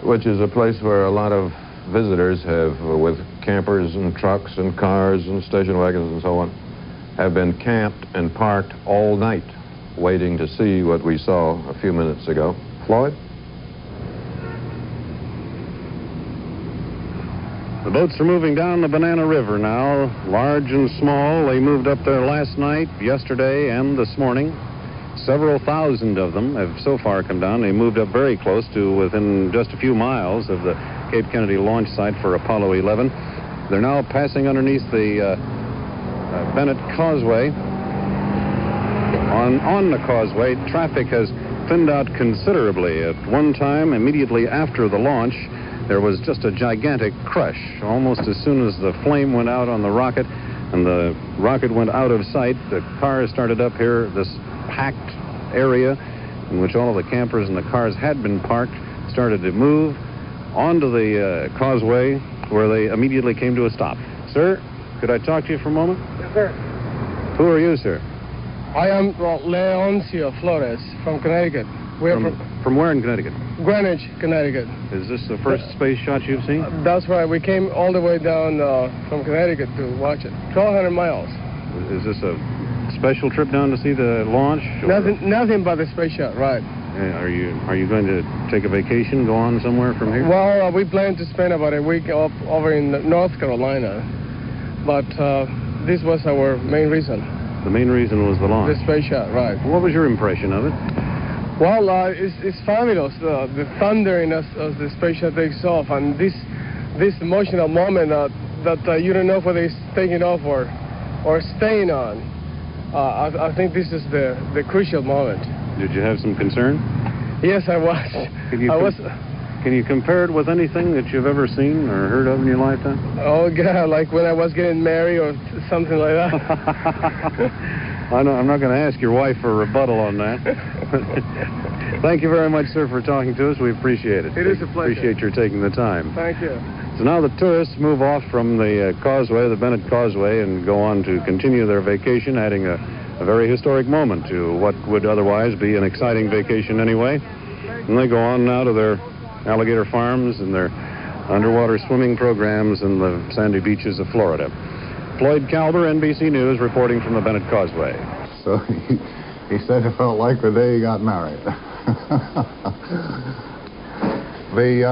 which is a place where a lot of visitors have, with campers and trucks and cars and station wagons and so on, have been camped and parked all night waiting to see what we saw a few minutes ago. Floyd? The boats are moving down the Banana River now, large and small. They moved up there last night, yesterday, and this morning. Several thousand of them have so far come down. They moved up very close to within just a few miles of the Cape Kennedy launch site for Apollo 11. They're now passing underneath the Bennett Causeway. On the causeway, traffic has thinned out considerably. At one time, immediately after the launch, there was just a gigantic crush. Almost as soon as the flame went out on the rocket and the rocket went out of sight, the cars started up here, this packed area in which all of the campers and the cars had been parked, started to move onto the causeway, where they immediately came to a stop. Sir, could I talk to you for a moment? Yes, sir. Who are you, sir? I am Leoncio Flores from Connecticut. We're from where in Connecticut? Greenwich, Connecticut. Is this the first space shot you've seen? That's right. We came all the way down from Connecticut to watch it. 1,200 miles. Is this a special trip down to see the launch? Nothing but the space shot, right. Are you going to take a vacation, go on somewhere from here? Well, we plan to spend about a week over in North Carolina, but this was our main reason. The main reason was the launch? The space shot, right. What was your impression of it? Well, it's fabulous, the thundering as the space shot takes off, and this emotional moment that you don't know whether it's taking off or staying on. I think this is the crucial moment. Did you have some concern? Yes, I was. Can you compare it with anything that you've ever seen or heard of in your lifetime? Oh, God, like when I was getting married or something like that. I'm not going to ask your wife for a rebuttal on that. Thank you very much, sir, for talking to us. We appreciate it. It is a pleasure. Appreciate your taking the time. Thank you. So now the tourists move off from the causeway, the Bennett Causeway, and go on to continue their vacation, adding a very historic moment to what would otherwise be an exciting vacation anyway. And they go on now to their alligator farms and their underwater swimming programs in the sandy beaches of Florida. Floyd Kalber, NBC News, reporting from the Bennett Causeway. So he said it felt like the day he got married. The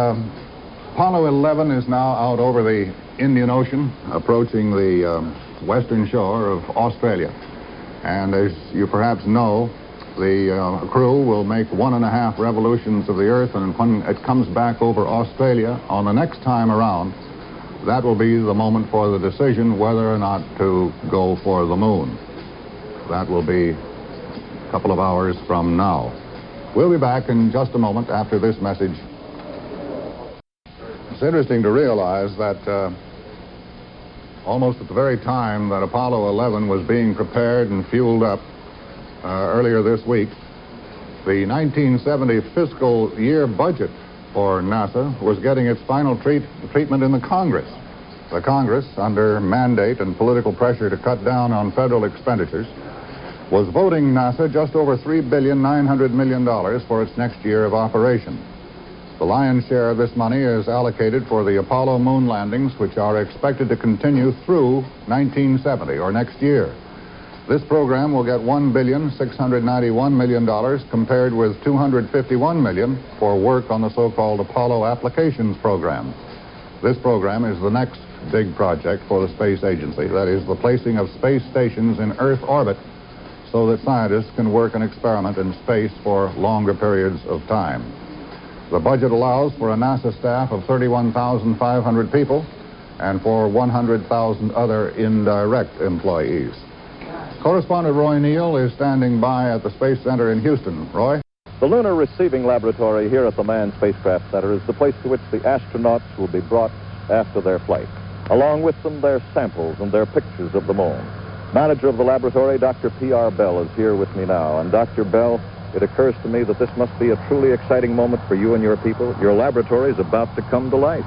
Apollo 11 is now out over the Indian Ocean, approaching the western shore of Australia. And as you perhaps know, The crew will make 1.5 revolutions of the Earth, and when it comes back over Australia on the next time around, that will be the moment for the decision whether or not to go for the moon. That will be a couple of hours from now. We'll be back in just a moment after this message. It's interesting to realize that almost at the very time that Apollo 11 was being prepared and fueled up earlier this week, the 1970 fiscal year budget for NASA was getting its final treatment in the Congress. The Congress, under mandate and political pressure to cut down on federal expenditures, was voting NASA just over $3.9 billion for its next year of operation. The lion's share of this money is allocated for the Apollo moon landings, which are expected to continue through 1970, or next year. This program will get $1.691 billion compared with $251 million for work on the so-called Apollo Applications Program. This program is the next big project for the space agency. That is, the placing of space stations in Earth orbit so that scientists can work and experiment in space for longer periods of time. The budget allows for a NASA staff of 31,500 people and for 100,000 other indirect employees. Correspondent Roy Neal is standing by at the Space Center in Houston. Roy? The Lunar Receiving Laboratory here at the Manned Spacecraft Center is the place to which the astronauts will be brought after their flight. Along with them, their samples and their pictures of the moon. Manager of the laboratory, Dr. P.R. Bell, is here with me now. And Dr. Bell, it occurs to me that this must be a truly exciting moment for you and your people. Your laboratory is about to come to life.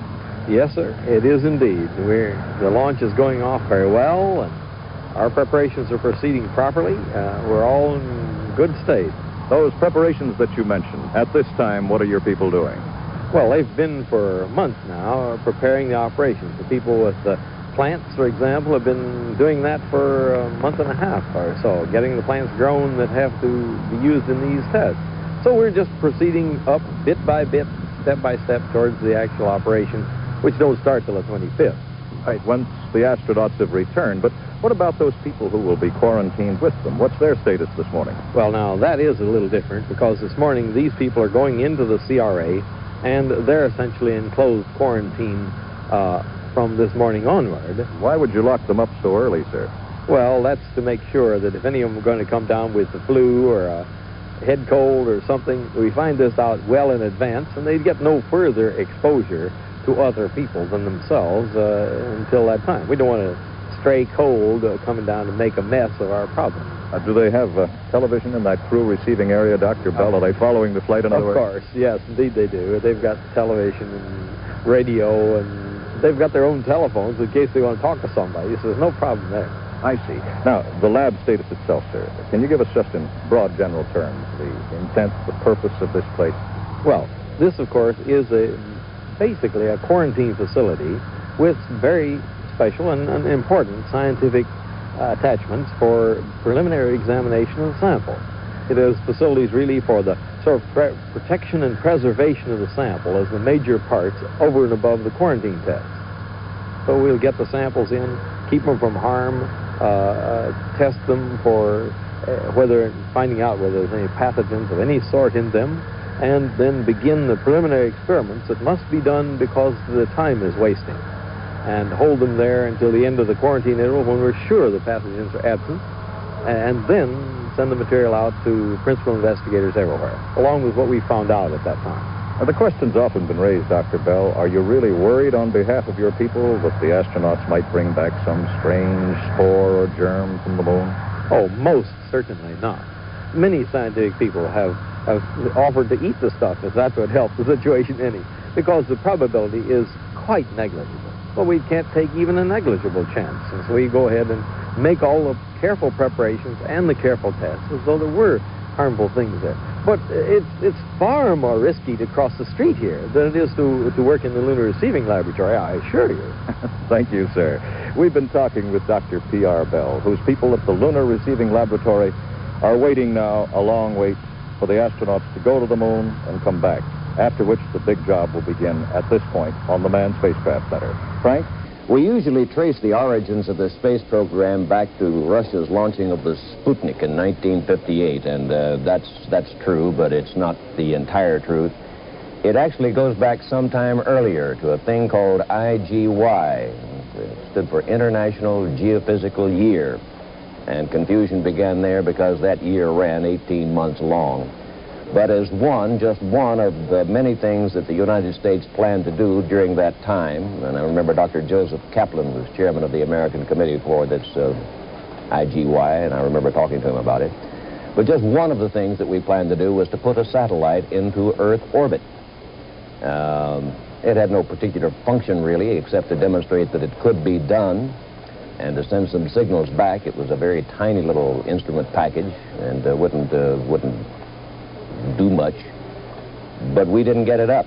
Yes, sir, it is indeed. The launch is going off very well, and our preparations are proceeding properly. We're all in good state. Those preparations that you mentioned, at this time, what are your people doing? Well, they've been for months now preparing the operations. The people with the plants, for example, have been doing that for a month and a half or so, getting the plants grown that have to be used in these tests. So we're just proceeding up bit by bit, step by step towards the actual operation, which don't start till the 25th. Right, once the astronauts have returned. But what about those people who will be quarantined with them? What's their status this morning? Well, now, that is a little different because this morning these people are going into the CRA and they're essentially in closed quarantine from this morning onward. Why would you lock them up so early, sir? Well, that's to make sure that if any of them are going to come down with the flu or a head cold or something, we find this out well in advance and they get no further exposure to other people than themselves until that time. We don't want to stray cold coming down to make a mess of our problem. Do they have television in that crew receiving area, Dr. Bell? Are they following the flight in other words? Of course, yes, indeed they do. They've got television and radio, and they've got their own telephones in case they want to talk to somebody, so there's no problem there. I see. Now, the lab status itself, sir, can you give us just in broad general terms the intent, the purpose of this place? Well, this, of course, is basically a quarantine facility with very special and important scientific attachments for preliminary examination of the sample. It is facilities really for the sort of protection and preservation of the sample as the major parts over and above the quarantine test. So we'll get the samples in, keep them from harm, test them for finding out whether there's any pathogens of any sort in them, and then begin the preliminary experiments that must be done because the time is wasting, and hold them there until the end of the quarantine interval when we're sure the pathogens are absent, and then send the material out to principal investigators everywhere, along with what we found out at that time. The question's often been raised, Dr. Bell. Are you really worried on behalf of your people that the astronauts might bring back some strange spore or germ from the moon? Oh, most certainly not. Many scientific people have offered to eat the stuff if that would help the situation any, because the probability is quite negligible. But we can't take even a negligible chance, and so we go ahead and make all the careful preparations and the careful tests as though there were harmful things there. But it's far more risky to cross the street here than it is to work in the Lunar Receiving Laboratory, I assure you. Thank you, sir. We've been talking with Dr. P.R. Bell, whose people at the Lunar Receiving Laboratory are waiting now a long wait for the astronauts to go to the moon and come back, after which the big job will begin at this point on the Manned Spacecraft Center. Frank? We usually trace the origins of the space program back to Russia's launching of the Sputnik in 1958, and that's true, but it's not the entire truth. It actually goes back sometime earlier to a thing called IGY. It stood for International Geophysical Year, and confusion began there because that year ran 18 months long. But as just one of the many things that the United States planned to do during that time, and I remember Dr. Joseph Kaplan was chairman of the American Committee for this IGY, and I remember talking to him about it. But just one of the things that we planned to do was to put a satellite into Earth orbit. It had no particular function, really, except to demonstrate that it could be done and to send some signals back. It was a very tiny little instrument package and wouldn't do much, but we didn't get it up.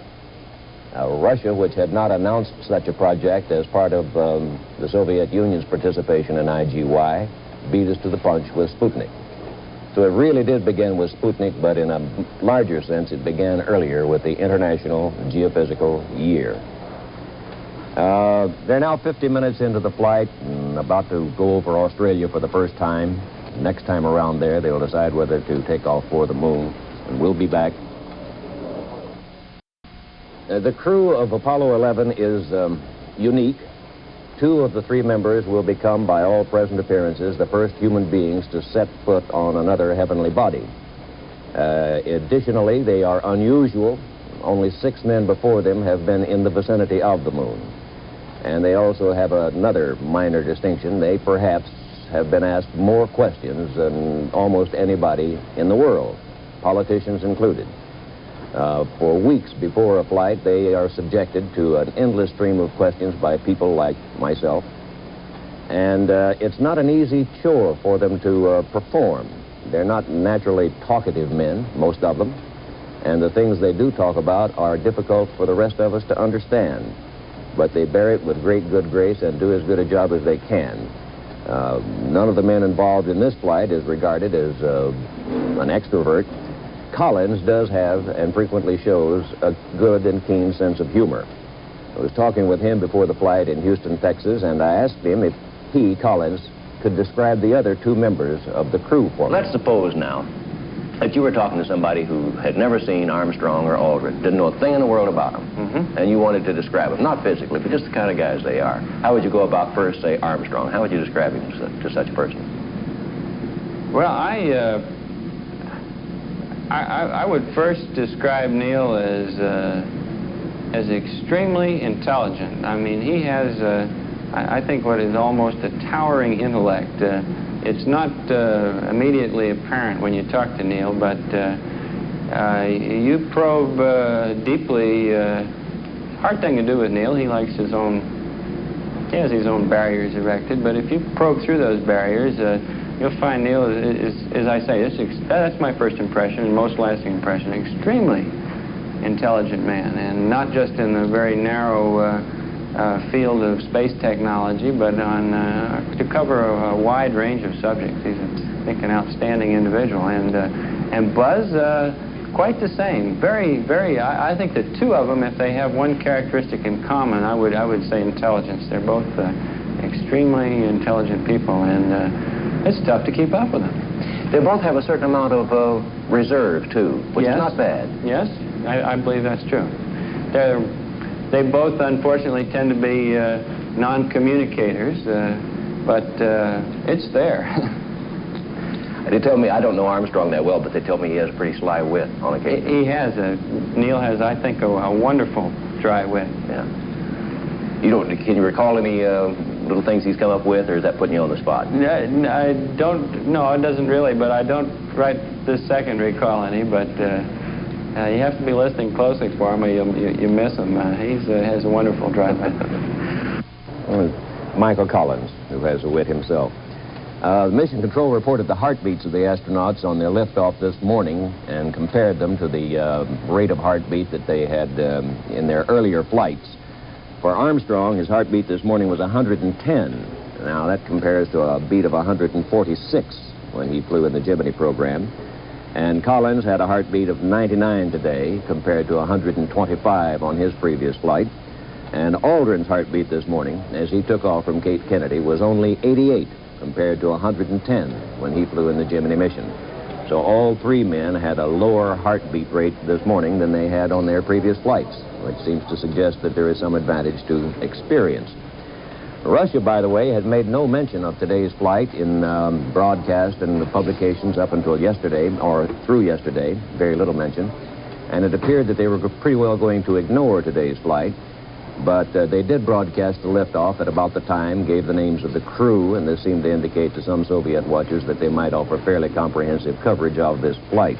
Russia, which had not announced such a project as part of the Soviet Union's participation in IGY, beat us to the punch with Sputnik. So it really did begin with Sputnik, but in a larger sense, it began earlier with the International Geophysical Year. They're now 50 minutes into the flight and about to go over Australia for the first time. Next time around there, they'll decide whether to take off for the moon. And we'll be back. The crew of Apollo 11 is unique. 2 of the 3 members will become, by all present appearances, the first human beings to set foot on another heavenly body. Additionally, they are unusual. Only 6 men before them have been in the vicinity of the moon. And they also have another minor distinction. They perhaps have been asked more questions than almost anybody in the world, politicians included. For weeks before a flight, they are subjected to an endless stream of questions by people like myself. And it's not an easy chore for them to perform. They're not naturally talkative men, most of them. And the things they do talk about are difficult for the rest of us to understand. But they bear it with great good grace and do as good a job as they can. None of the men involved in this flight is regarded as an extrovert. Collins does have, and frequently shows, a good and keen sense of humor. I was talking with him before the flight in Houston, Texas, and I asked him if he, Collins, could describe the other 2 members of the crew for me. Let's suppose now that you were talking to somebody who had never seen Armstrong or Aldrin, didn't know a thing in the world about them, and you wanted to describe them, not physically, but just the kind of guys they are. How would you go about first, say, Armstrong? How would you describe him to such a person? Well, I would first describe Neil as extremely intelligent. I mean, he has, I think, what is almost a towering intellect. It's not immediately apparent when you talk to Neil, but you probe deeply. Hard thing to do with Neil. He likes he has his own barriers erected, but if you probe through those barriers, you'll find Neil is, as I say, that's my first impression and most lasting impression, extremely intelligent man, and not just in the very narrow field of space technology, but to cover a wide range of subjects. He's, I think, an outstanding individual. And Buzz, quite the same. I think the 2 of them, if they have one characteristic in common, I would say intelligence. They're both extremely intelligent people, and it's tough to keep up with them. They both have a certain amount of reserve, too, which is not bad. Yes, I believe that's true. They both, unfortunately, tend to be non-communicators, but it's there. They tell me, I don't know Armstrong that well, but they tell me he has a pretty sly wit on occasion. He has. Neil has, I think, a wonderful dry wit. Yeah. Can you recall any little things he's come up with, or is that putting you on the spot? I don't, no, it doesn't really, but I don't right this second recall any, but you have to be listening closely for him or you miss him. He has a wonderful dry wit. Michael Collins, who has a wit himself. The Mission Control reported the heartbeats of the astronauts on their liftoff this morning and compared them to the rate of heartbeat that they had in their earlier flights. For Armstrong, his heartbeat this morning was 110. Now, that compares to a beat of 146 when he flew in the Gemini program. And Collins had a heartbeat of 99 today compared to 125 on his previous flight. And Aldrin's heartbeat this morning, as he took off from Cape Kennedy, was only 88 compared to 110 when he flew in the Gemini mission. So all three men had a lower heartbeat rate this morning than they had on their previous flights, which seems to suggest that there is some advantage to experience. Russia, by the way, had made no mention of today's flight in broadcast and the publications up until yesterday, or through yesterday, very little mention. And it appeared that they were pretty well going to ignore today's flight. But they did broadcast the liftoff at about the time, gave the names of the crew, and this seemed to indicate to some Soviet watchers that they might offer fairly comprehensive coverage of this flight.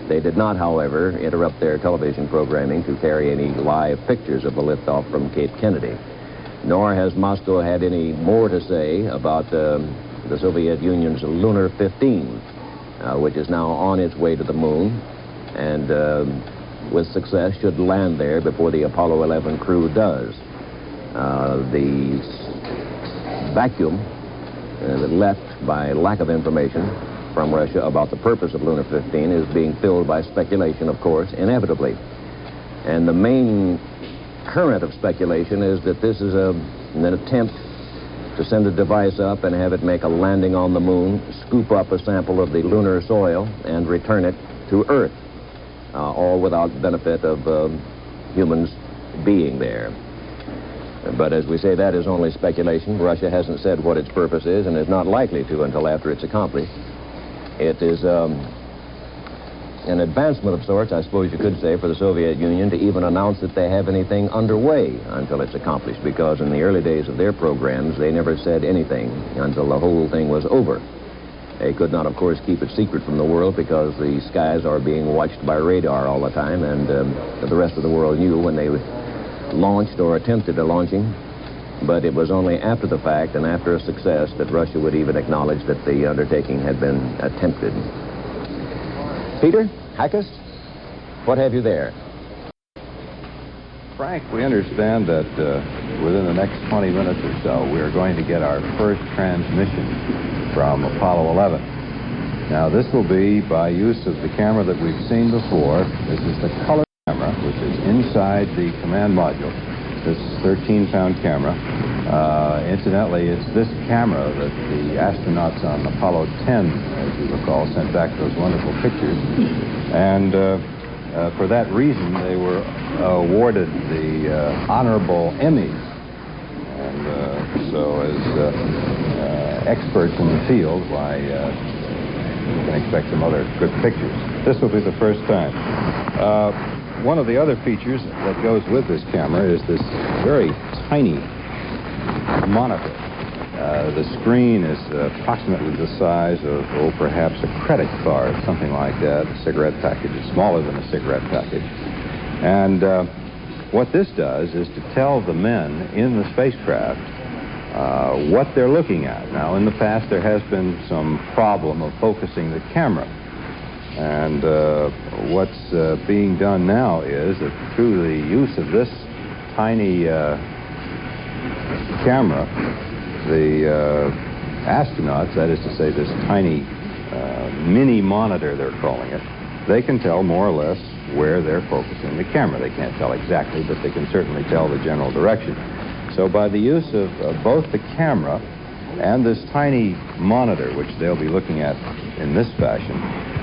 They did not, however, interrupt their television programming to carry any live pictures of the liftoff from Cape Kennedy. Nor has Moscow had any more to say about the Soviet Union's Lunar 15, which is now on its way to the moon, and with success should land there before the Apollo 11 crew does. The vacuum left by lack of information from Russia about the purpose of Lunar 15 is being filled by speculation, of course, inevitably. And the main current of speculation is that this is an attempt to send a device up and have it make a landing on the moon, scoop up a sample of the lunar soil, and return it to Earth, all without benefit of humans being there. But as we say, that is only speculation. Russia hasn't said what its purpose is and is not likely to until after it's accomplished. It is an advancement of sorts, I suppose you could say, for the Soviet Union to even announce that they have anything underway until it's accomplished, because in the early days of their programs, they never said anything until the whole thing was over. They could not, of course, keep it secret from the world because the skies are being watched by radar all the time, and the rest of the world knew when they launched or attempted a launching. But it was only after the fact and after a success that Russia would even acknowledge that the undertaking had been attempted. Peter, Hackus, what have you there? Frank, we understand that within the next 20 minutes or so, we are going to get our first transmission from Apollo 11. Now, this will be by use of the camera that we've seen before. This is the color camera, which is inside the command module. This 13-pound camera. Incidentally, it's this camera that the astronauts on Apollo 10, as you recall, sent back those wonderful pictures. And for that reason, they were awarded the honorable Emmys. And so as experts in the field, why, you can expect some other good pictures. This will be the first time. One of the other features that goes with this camera is this very tiny monitor. The screen is approximately the size of, perhaps a credit card, something like that. A cigarette package is smaller than a cigarette package. And what this does is to tell the men in the spacecraft what they're looking at. Now, in the past, there has been some problem of focusing the camera. And what's being done now is that through the use of this tiny camera, the astronauts, that is to say this tiny mini monitor they're calling it, they can tell more or less where they're focusing the camera. They can't tell exactly, but they can certainly tell the general direction. So by the use of both the camera and this tiny monitor, which they'll be looking at in this fashion,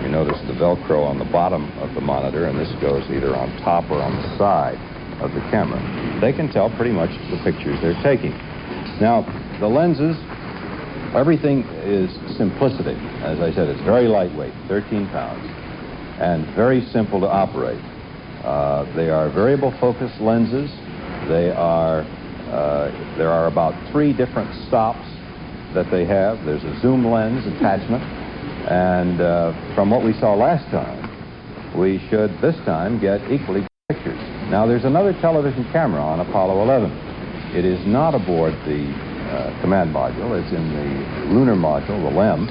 you notice the Velcro on the bottom of the monitor, and this goes either on top or on the side of the camera. They can tell pretty much the pictures they're taking. Now, the lenses, everything is simplicity. As I said, it's very lightweight, 13 pounds, and very simple to operate. They are variable focus lenses. There are about 3 different stops that they have. There's a zoom lens attachment, and from what we saw last time, we should this time get equally good pictures. Now, there's another television camera on Apollo 11. It is not aboard the command module. It's in the lunar module, the LEM,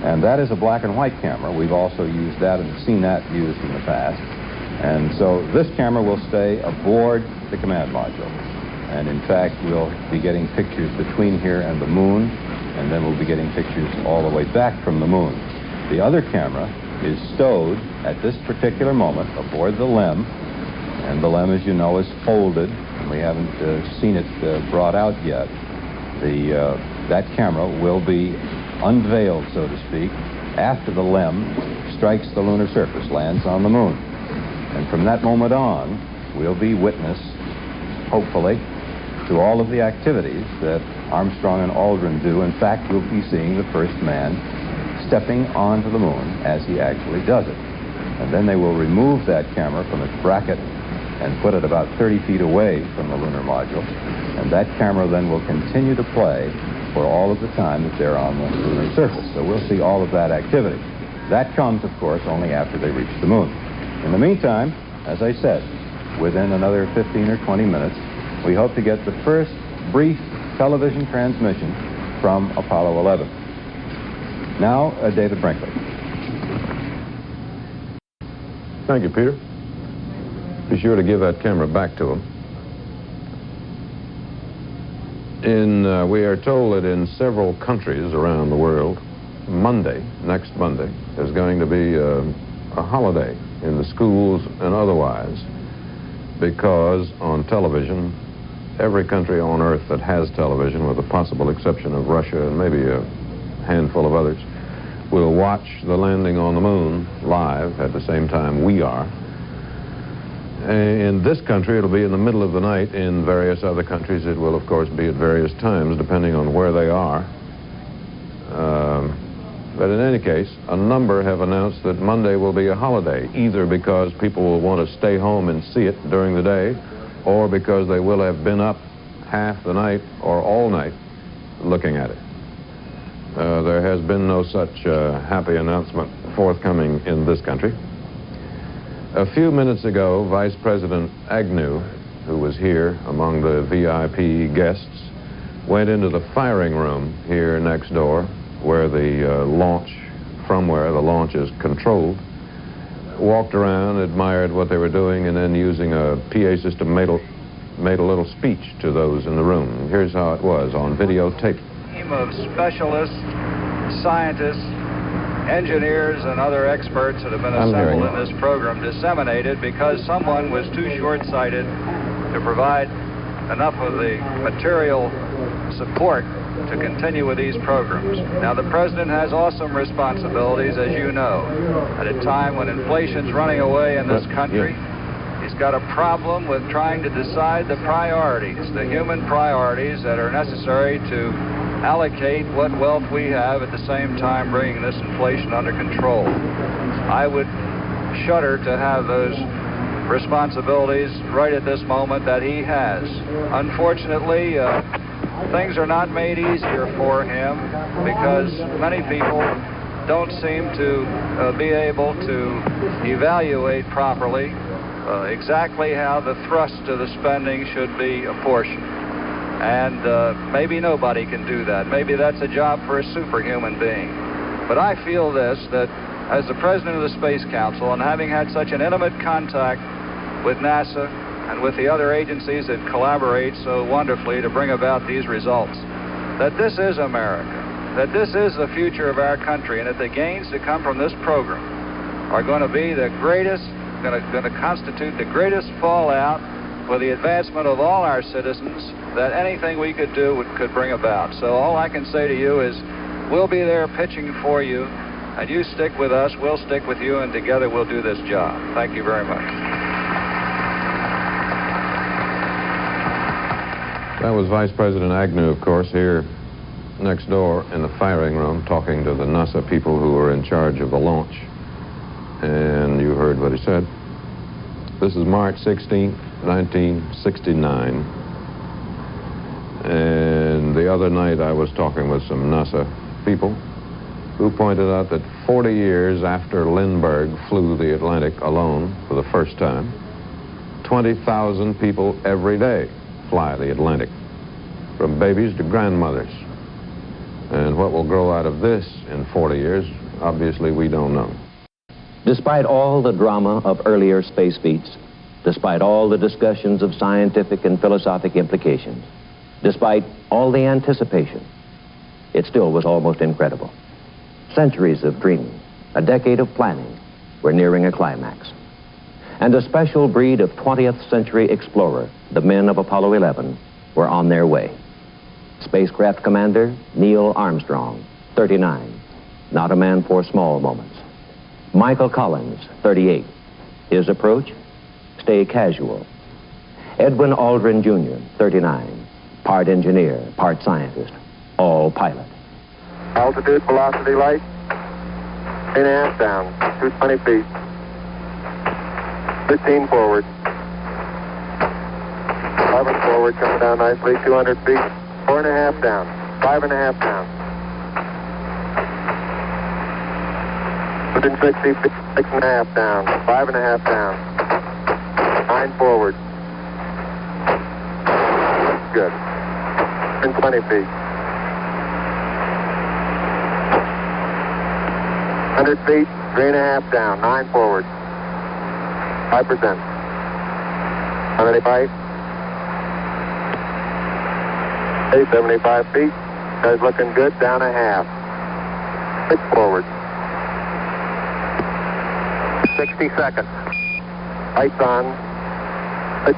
and that is a black and white camera. We've also used that and seen that used in the past. And so this camera will stay aboard the command module. And in fact, we'll be getting pictures between here and the moon, and then we'll be getting pictures all the way back from the moon. The other camera is stowed at this particular moment aboard the LEM, and the LEM, as you know, is folded We haven't seen it brought out yet. That camera will be unveiled, so to speak, after the LEM strikes the lunar surface, lands on the moon. And from that moment on, we'll be witness, hopefully, to all of the activities that Armstrong and Aldrin do. In fact, we'll be seeing the first man stepping onto the moon as he actually does it. And then they will remove that camera from its bracket and put it about 30 feet away from the lunar module. And that camera then will continue to play for all of the time that they're on the lunar surface. So we'll see all of that activity. That comes, of course, only after they reach the moon. In the meantime, as I said, within another 15 or 20 minutes, we hope to get the first brief television transmission from Apollo 11. Now, David Brinkley. Thank you, Peter. Be sure to give that camera back to him. We are told that in several countries around the world, next Monday, is going to be a holiday in the schools and otherwise, because on television, every country on Earth that has television, with the possible exception of Russia and maybe a handful of others, will watch the landing on the moon live at the same time we are. In this country, it'll be in the middle of the night. In various other countries, it will, of course, be at various times, depending on where they are. But in any case, a number have announced that Monday will be a holiday, either because people will want to stay home and see it during the day, or because they will have been up half the night or all night looking at it. There has been no such happy announcement forthcoming in this country. A few minutes ago, Vice President Agnew, who was here among the VIP guests, went into the firing room here next door, where the launch is controlled, walked around, admired what they were doing, and then using a PA system made a little speech to those in the room. Here's how it was on videotape. A team of specialists, scientists, engineers, and other experts that have been assembled in this program disseminated because someone was too short-sighted to provide enough of the material support to continue with these programs. Now, the President has awesome responsibilities, as you know. At a time when inflation's running away in this country, he's got a problem with trying to decide the priorities, the human priorities that are necessary to allocate what wealth we have, at the same time bringing this inflation under control. I would shudder to have those responsibilities right at this moment that he has. Unfortunately, things are not made easier for him because many people don't seem to be able to evaluate properly exactly how the thrust of the spending should be apportioned. And maybe nobody can do that. Maybe that's a job for a superhuman being. But I feel this, that as the President of the Space Council, and having had such an intimate contact with NASA and with the other agencies that collaborate so wonderfully to bring about these results, that this is America, that this is the future of our country, and that the gains that come from this program are going to be the greatest, going to constitute the greatest fallout for the advancement of all our citizens that anything we could do could bring about. So all I can say to you is we'll be there pitching for you, and you stick with us, we'll stick with you, and together we'll do this job. Thank you very much. That was Vice President Agnew, of course, here next door in the firing room, talking to the NASA people who were in charge of the launch. And you heard what he said. This is March 16th, 1969. And the other night I was talking with some NASA people who pointed out that 40 years after Lindbergh flew the Atlantic alone for the first time, 20,000 people every day fly the Atlantic, from babies to grandmothers. And what will grow out of this in 40 years, obviously we don't know. Despite all the drama of earlier space feats, despite all the discussions of scientific and philosophic implications, despite all the anticipation, it still was almost incredible. Centuries of dreaming, a decade of planning, were nearing a climax. And a special breed of 20th century explorer, the men of Apollo 11, were on their way. Spacecraft Commander Neil Armstrong, 39, not a man for small moments. Michael Collins, 38. His approach? Stay casual. Edwin Aldrin Jr., 39, part engineer, part scientist, all pilot. Altitude, velocity, light. 3.5 down, 220 feet. 15 forward. 11 forward, coming down nicely, 200 feet. 4.5 down, 5.5 down. 160 feet, 6.5 down, 5.5 down. 9 forward. Good. 120 feet. 100 feet, 3.5 down, 9 forward. 5%. How many feet? 75 feet. Guys looking good, down a half. 6 forward. 60 seconds. Lights on. 6.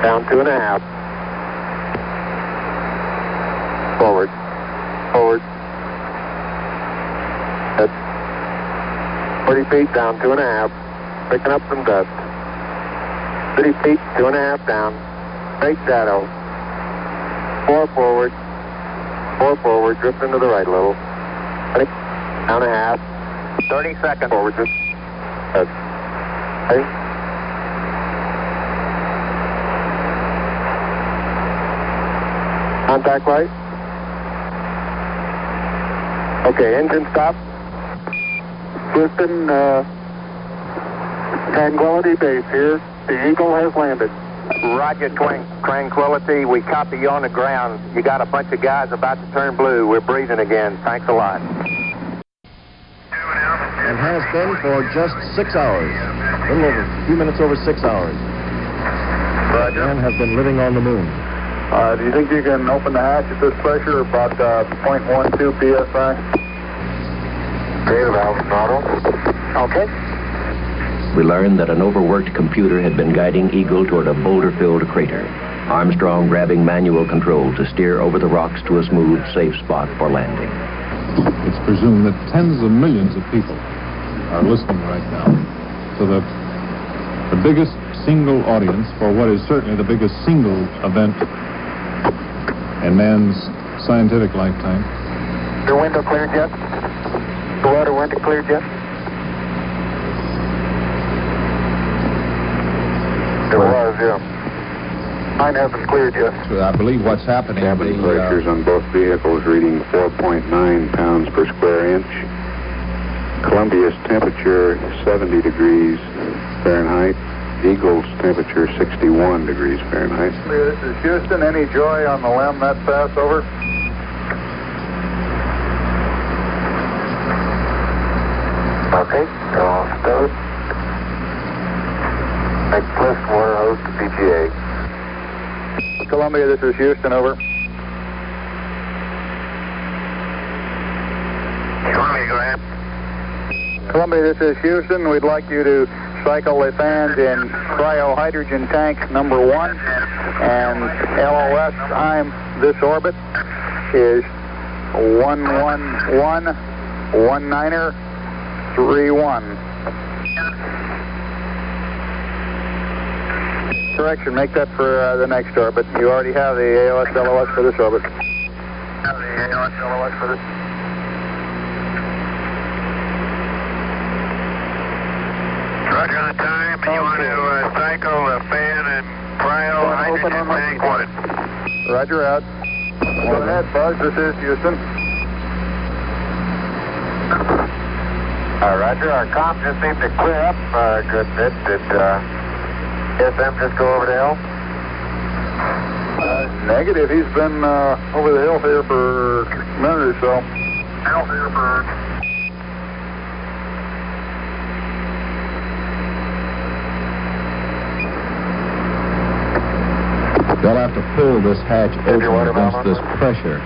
Down 2.5. Forward. Forward. That's 40 feet down 2.5. Picking up some dust. 30 feet, 2.5 down. Straight shadow. 4 forward. 4 forward. Drift into the right a little. 20. Down a half. 30 seconds. Forward. Just. Okay. Contact light. Okay, engine stop. Houston, Tranquility Base here. The Eagle has landed. Roger, Tranquility. We copy you on the ground. You got a bunch of guys about to turn blue. We're breathing again. Thanks a lot. And has been for just 6 hours. A little over, a few minutes over 6 hours. Roger. Man has been living on the moon. Do you think you can open the hatch at this pressure, about 0.12 psi? Valve throttle. Okay. We learned that an overworked computer had been guiding Eagle toward a boulder-filled crater. Armstrong grabbing manual control to steer over the rocks to a smooth, safe spot for landing. It's presumed that tens of millions of people are listening right now to the biggest single audience for what is certainly the biggest single event in man's scientific lifetime. The window cleared yet? The water window cleared yet? It was, yeah. Mine hasn't cleared yet. I believe what's happening... Cabin pressures on both vehicles reading 4.9 pounds per square inch. Columbia's temperature 70 degrees Fahrenheit. Eagle's temperature 61 degrees Fahrenheit. This is Houston. Any joy on the LEM that fast? Over. Okay. Stowed. Plus water hose to PGA. Columbia, this is Houston. Over. Columbia, go ahead. Columbia, this is Houston. We'd like you to cycle the fans in cryohydrogen tank number 1, and LOS time this orbit is 11119er31. Correction, make that for the next orbit. You already have the ALS LOS for this orbit. Have the ALS LOS for this. Roger on time, and you want to cycle the fan and cryo hydrogen tank 1. Roger out. Go ahead, Buzz. This is Houston. Roger. Our comms just seemed to clear up a good bit. Did SM just go over the hill? Negative. He's been over the hill here for a minute or so. They'll have to pull this hatch open against this pressure.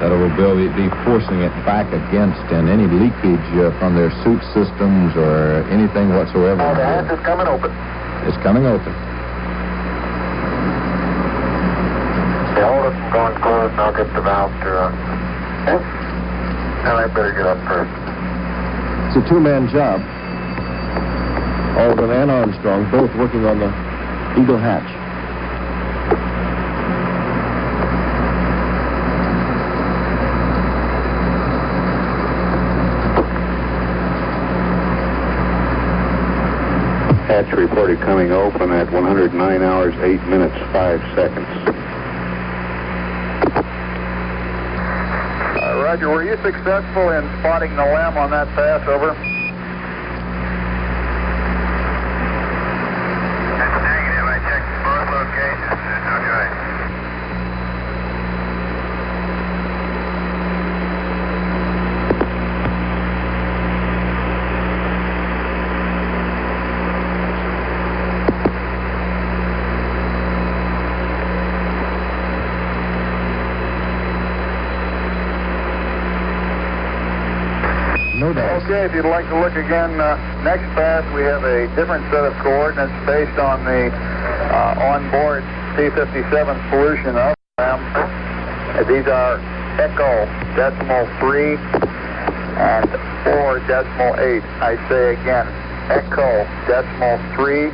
that it will be forcing it back against, and any leakage from their suit systems or anything whatsoever. The hatch is coming open. It's coming open. Yeah, hold it from going closed, and I'll get the valve to okay? And I better get up first. It's a two-man job. Aldrin and Armstrong both working on the Eagle hatch. Hatch reported coming open at 109 hours, 8 minutes, 5 seconds. Roger, were you successful in spotting the LEM on that pass? Over. Negative. I checked both locations. There's no joint. Okay, if you'd like to look again, next pass we have a different set of coordinates based on the onboard T-57 solution of them. These are Echo decimal 3 and 4.8. I say again, Echo decimal 3,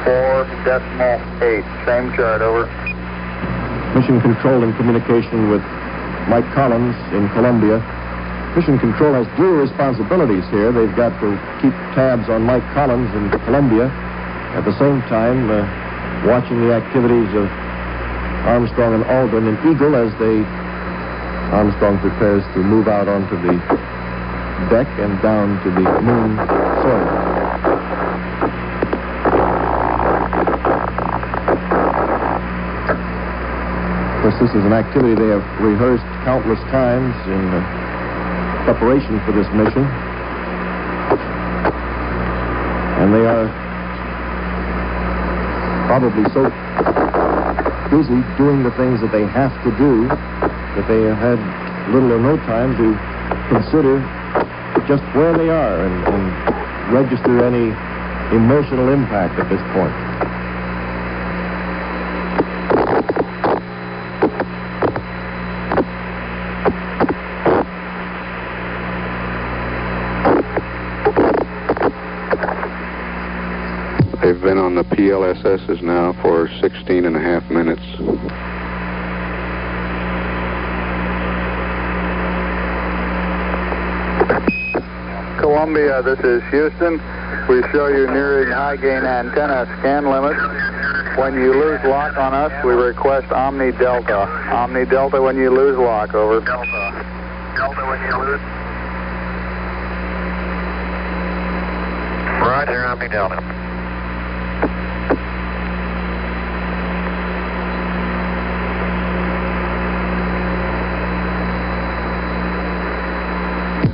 4.8. Same chart, over. Mission Control in communication with Mike Collins in Columbia. Mission Control has dual responsibilities here. They've got to keep tabs on Mike Collins in Columbia, at the same time watching the activities of Armstrong and Aldrin in Eagle as Armstrong prepares to move out onto the deck and down to the moon soil. Of course, this is an activity they have rehearsed countless times in preparation for this mission, and they are probably so busy doing the things that they have to do that they have had little or no time to consider just where they are and register any emotional impact at this point. They've been on the PLSSs now for 16 and a half minutes. Columbia, this is Houston. We show you nearing high gain antenna scan limit. When you lose lock on us, we request Omni Delta. Omni Delta when you lose lock, over. Delta. Delta when you lose. Roger, Omni Delta.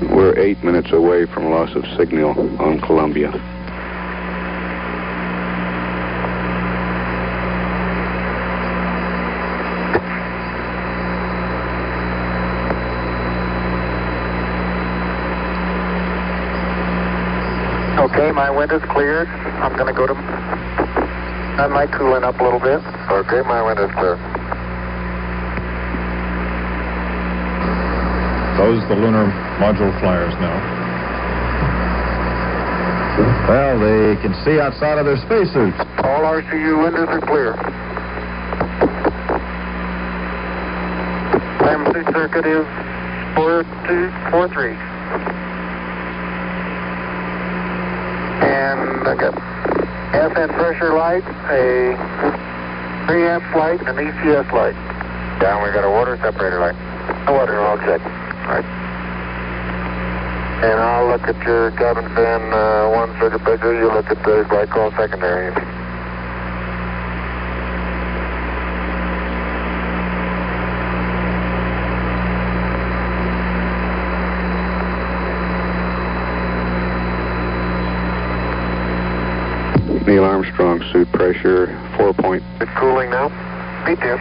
We're 8 minutes away from loss of signal on Columbia. Okay, my wind is cleared. I'm going to go to... I might cooling up a little bit. Okay, my wind is clear. Those are the lunar module flyers now. Well, they can see outside of their spacesuits. All RCU windows are clear. Time circuit is 4243. And I got FN pressure light, a 3-amp light, and an ECS light. Down, we got a water separator light. Water, I'll check. Right. And I'll look at your cabin fan, one circuit breaker. You look at the glycol secondary. Neil Armstrong suit pressure 4 point. It's cooling now. Me too.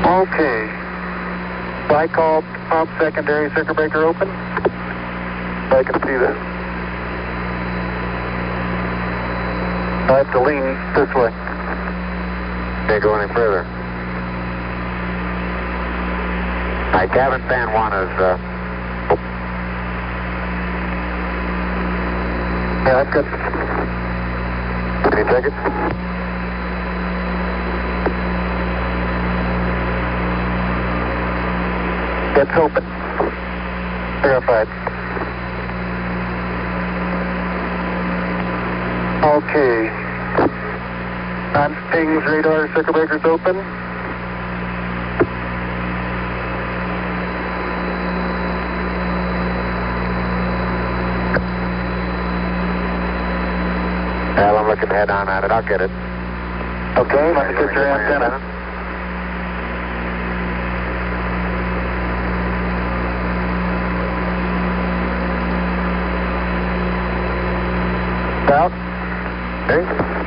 Okay. Flight call, pump secondary circuit breaker open. I can see that. I have to lean this way. Can't go any further. All right, cabin fan 1 is, yeah, that's good. Can you check it? It's open. Verified. Okay. Non-pings radar circuit breakers open. Well, I'm looking head on at it. I'll get it. Okay, let me get your antenna. Out. Okay.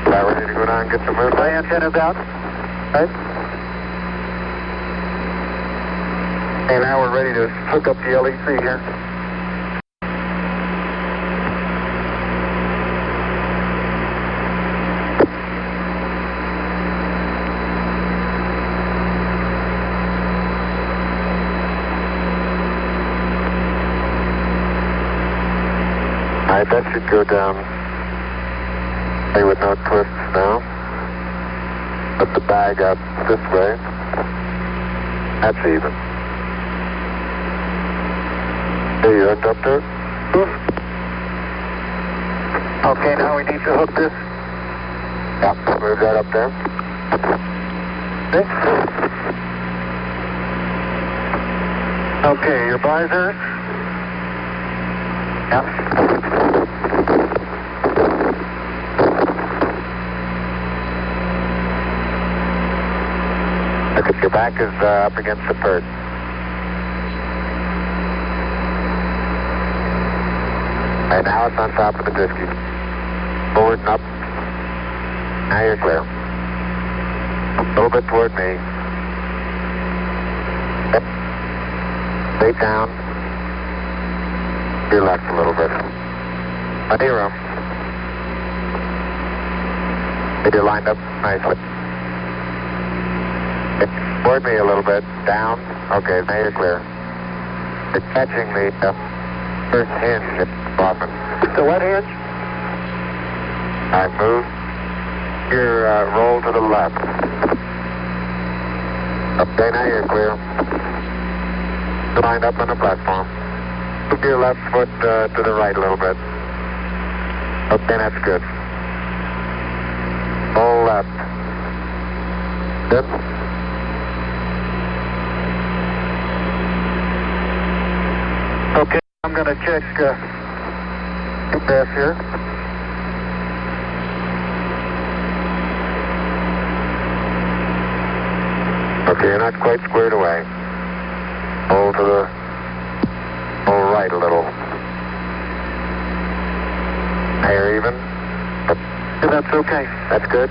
About ready to go down and get some movement. My antenna's out. Right. And now we're ready to hook up the LEC here. All right, that should go down. With no twists now. Put the bag up this way. That's even. There you end up there. Okay, now we need to hook this. Yeah, move that up there. Okay, your visors. Yeah. Your back is up against the pert. And now it's on top of the disky. Forward and up. Now you're clear. A little bit toward me. Yep. Stay down. To your left a little bit. Plenty of room. Get you lined up nicely. Toward me a little bit. Down. Okay, now you're clear. It's catching the first hinge often. The what hinge? All right, move. Your roll to the left. Okay, now you're clear. Lined up on the platform. Move your left foot to the right a little bit. Okay, that's good. All left. Good. Okay, I'm going to check compass here. Okay, you're not quite squared away. Hold to the right a little. Hair even. Yeah, that's okay. That's good.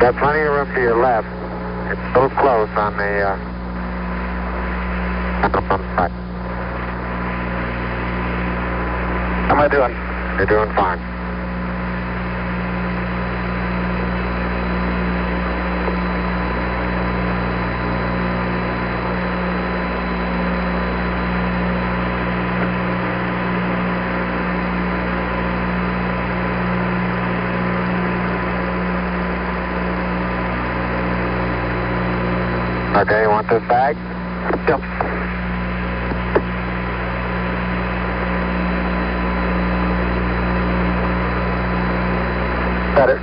Got plenty of room to your left. It's a little close on the right. How am I doing? You're doing fine. Okay, you want this bag? Yep. Better.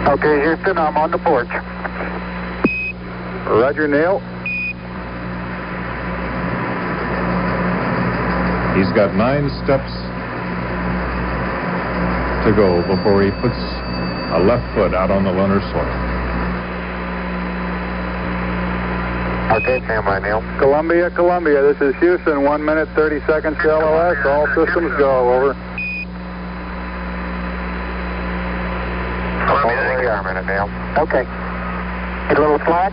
Okay, Houston, I'm on the porch. Roger, Neil. He's got 9 steps to go before he puts a left foot out on the lunar soil. Okay, stand by, Neil. Columbia, this is Houston, 1 minute, 30 seconds to LOS. All systems go, over. Columbia, a minute, Neil. Okay. Get a little slack.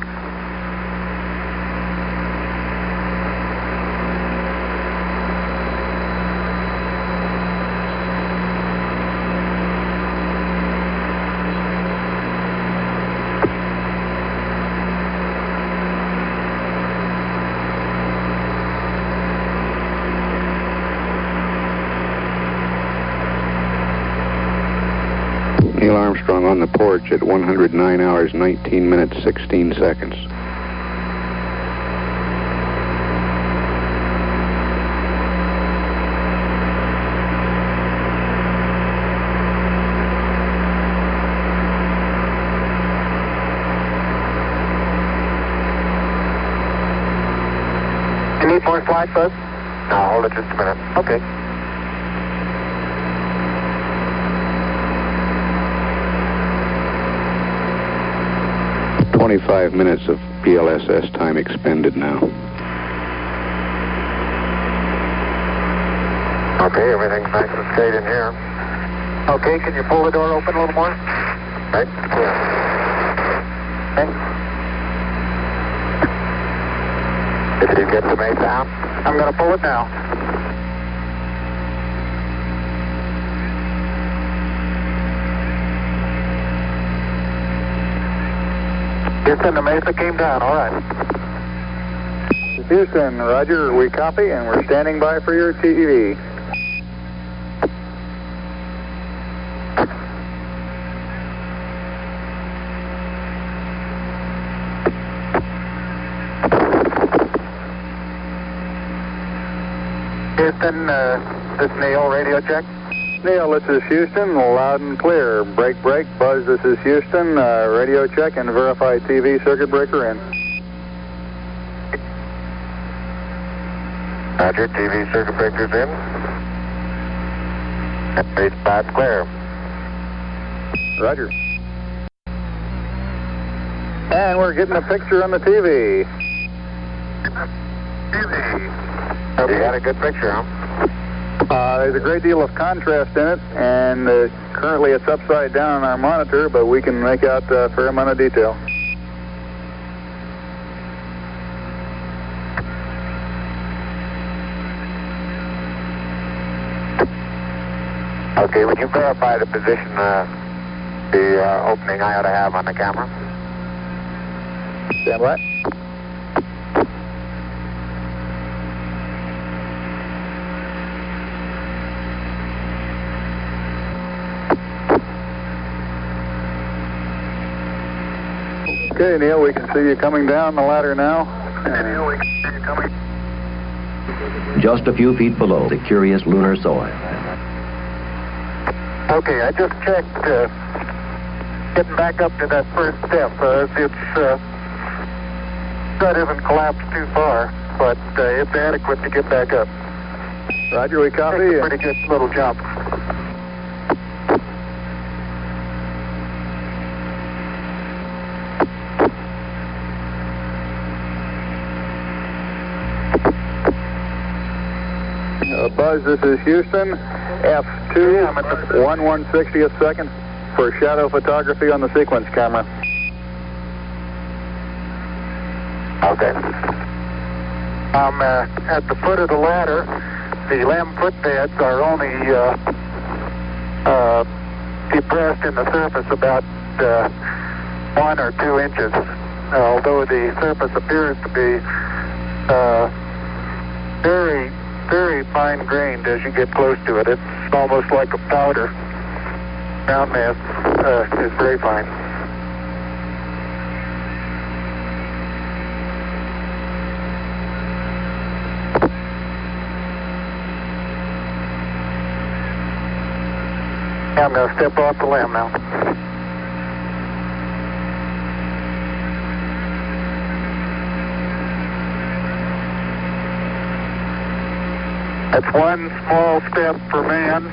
Neil Armstrong on the porch at 109 hours, 19 minutes, 16 seconds. You need more slack, Buzz? No, hold it just a minute. Okay. .25 minutes of PLSS time expended now. Okay, everything's nice and straight in here. Okay, can you pull the door open a little more? Right, clear. Okay. Did you get some A sound? I'm going to pull it now. Houston, the Mesa came down, all right. Houston, roger, we copy, and we're standing by for your TV. Houston, this is Neil, radio check. Neil, this is Houston, loud and clear. Break. Buzz, this is Houston, radio check and verify TV circuit breaker in. Roger, TV circuit breaker's in. Base 5 clear. Roger. And we're getting a picture on the TV. Okay. You got a good picture, huh? There's a great deal of contrast in it, and currently it's upside down on our monitor, but we can make out a fair amount of detail. Okay, would you verify the position, the opening I ought to have on the camera? Stand by. Okay, Neil, we can see you coming down the ladder now. Neil, we can see you coming. Just a few feet below the curious lunar soil. Okay, I just checked, getting back up to that first step. That isn't collapsed too far, but it's adequate to get back up. Roger, we copy. It's a pretty good little jump. Buzz, this is Houston, F2, 1/160th second for shadow photography on the sequence camera. Okay. I'm at the foot of the ladder. The LEM footbeds are only depressed in the surface about 1 or 2 inches, although the surface appears to be very, very fine-grained as you get close to it. It's almost like a powder. Ground mass is very fine. I'm going to step off the LEM now. That's one small step for man,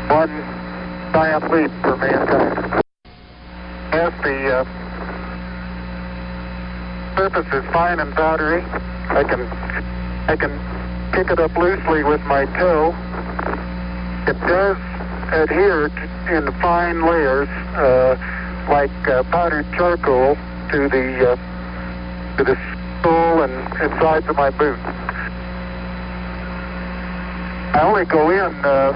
one giant leap for mankind. As the surface is fine and powdery. I can pick it up loosely with my toe. It does adhere in fine layers, like powdered charcoal, to the sole and sides of my boot. I only go in a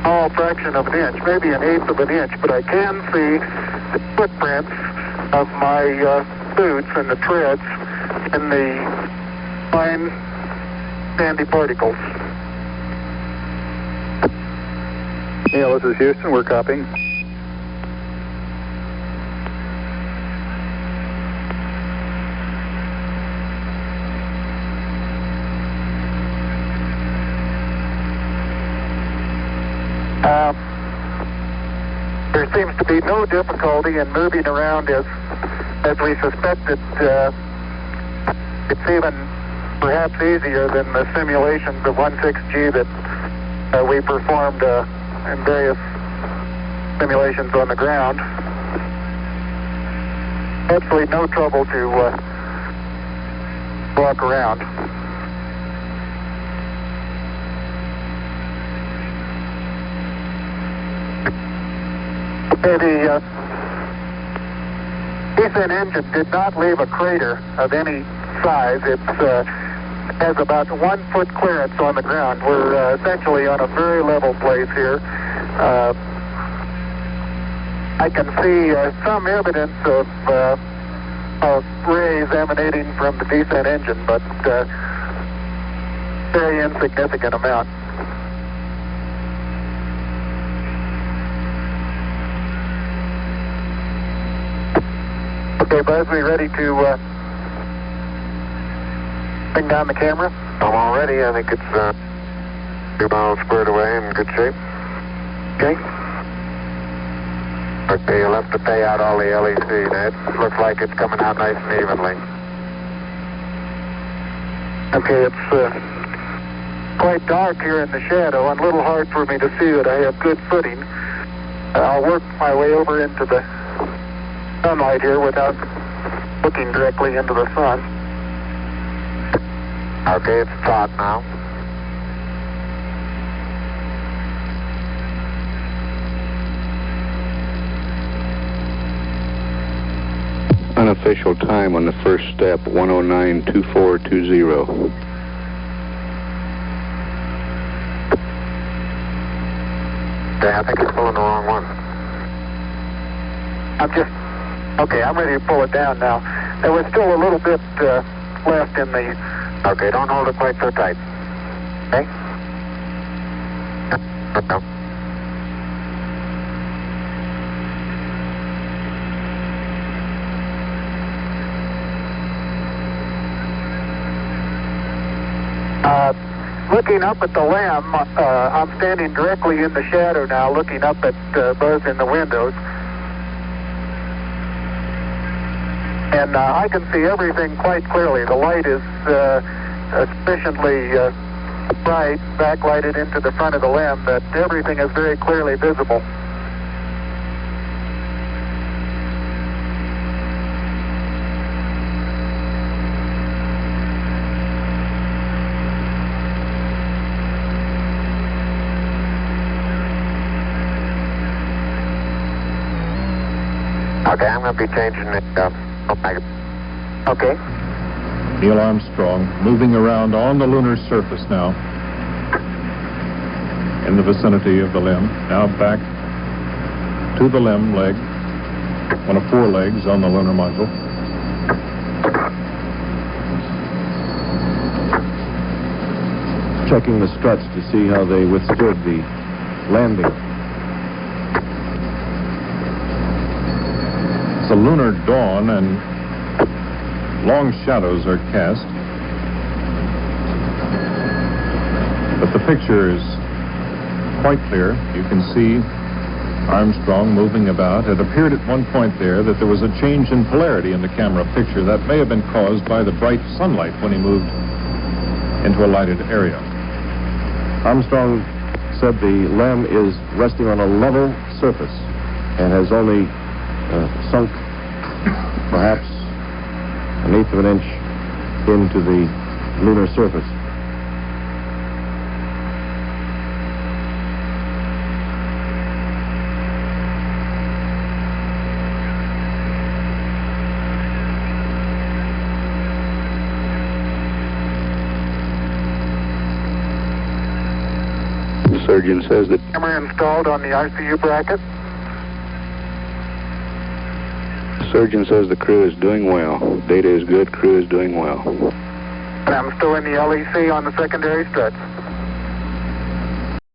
small fraction of an inch, maybe an eighth of an inch, but I can see the footprints of my boots and the treads in the fine sandy particles. Neil, this is Houston. We're copying. There seems to be no difficulty in moving around as we suspected. It's even perhaps easier than the simulations of 16G that we performed in various simulations on the ground. Absolutely no trouble to walk around. The descent engine did not leave a crater of any size. It has about 1 foot clearance on the ground. We're essentially on a very level place here. I can see some evidence of rays emanating from the descent engine, but very insignificant amount. Okay, Buzz, we ready to bring down the camera? I'm all ready. I think it's 2 miles squared away in good shape. Okay. Okay, you'll have to pay out all the LEC. It looks like it's coming out nice and evenly. Okay, it's quite dark here in the shadow and a little hard for me to see that I have good footing. I'll work my way over into the sunlight here without looking directly into the sun. Okay, it's taut now. Unofficial time on the first step, 109.2420. Okay, I think it's pulling the wrong one. Okay, I'm ready to pull it down now. There was still a little bit left in the... Okay, don't hold it quite so tight. Okay? No. Looking up at the LEM, I'm standing directly in the shadow now, looking up at Buzz in the windows. And I can see everything quite clearly. The light is sufficiently bright, backlighted into the front of the LEM, that everything is very clearly visible. Okay, I'm going to be changing it up. Okay. Neil Armstrong moving around on the lunar surface now, in the vicinity of the LEM. Now back to the LEM leg, one of 4 legs on the lunar module. Checking the struts to see how they withstood the landing. It's a lunar dawn and long shadows are cast. But the picture is quite clear. You can see Armstrong moving about. It appeared at one point there that there was a change in polarity in the camera picture. That may have been caused by the bright sunlight when he moved into a lighted area. Armstrong said the LEM is resting on a level surface and has only sunk perhaps 1/8 of an inch into the lunar surface. The surgeon says that Camera installed on the ICU bracket. the surgeon says the crew is doing well. Data is good, crew is doing well. And I'm still in the LEC on the secondary stretch.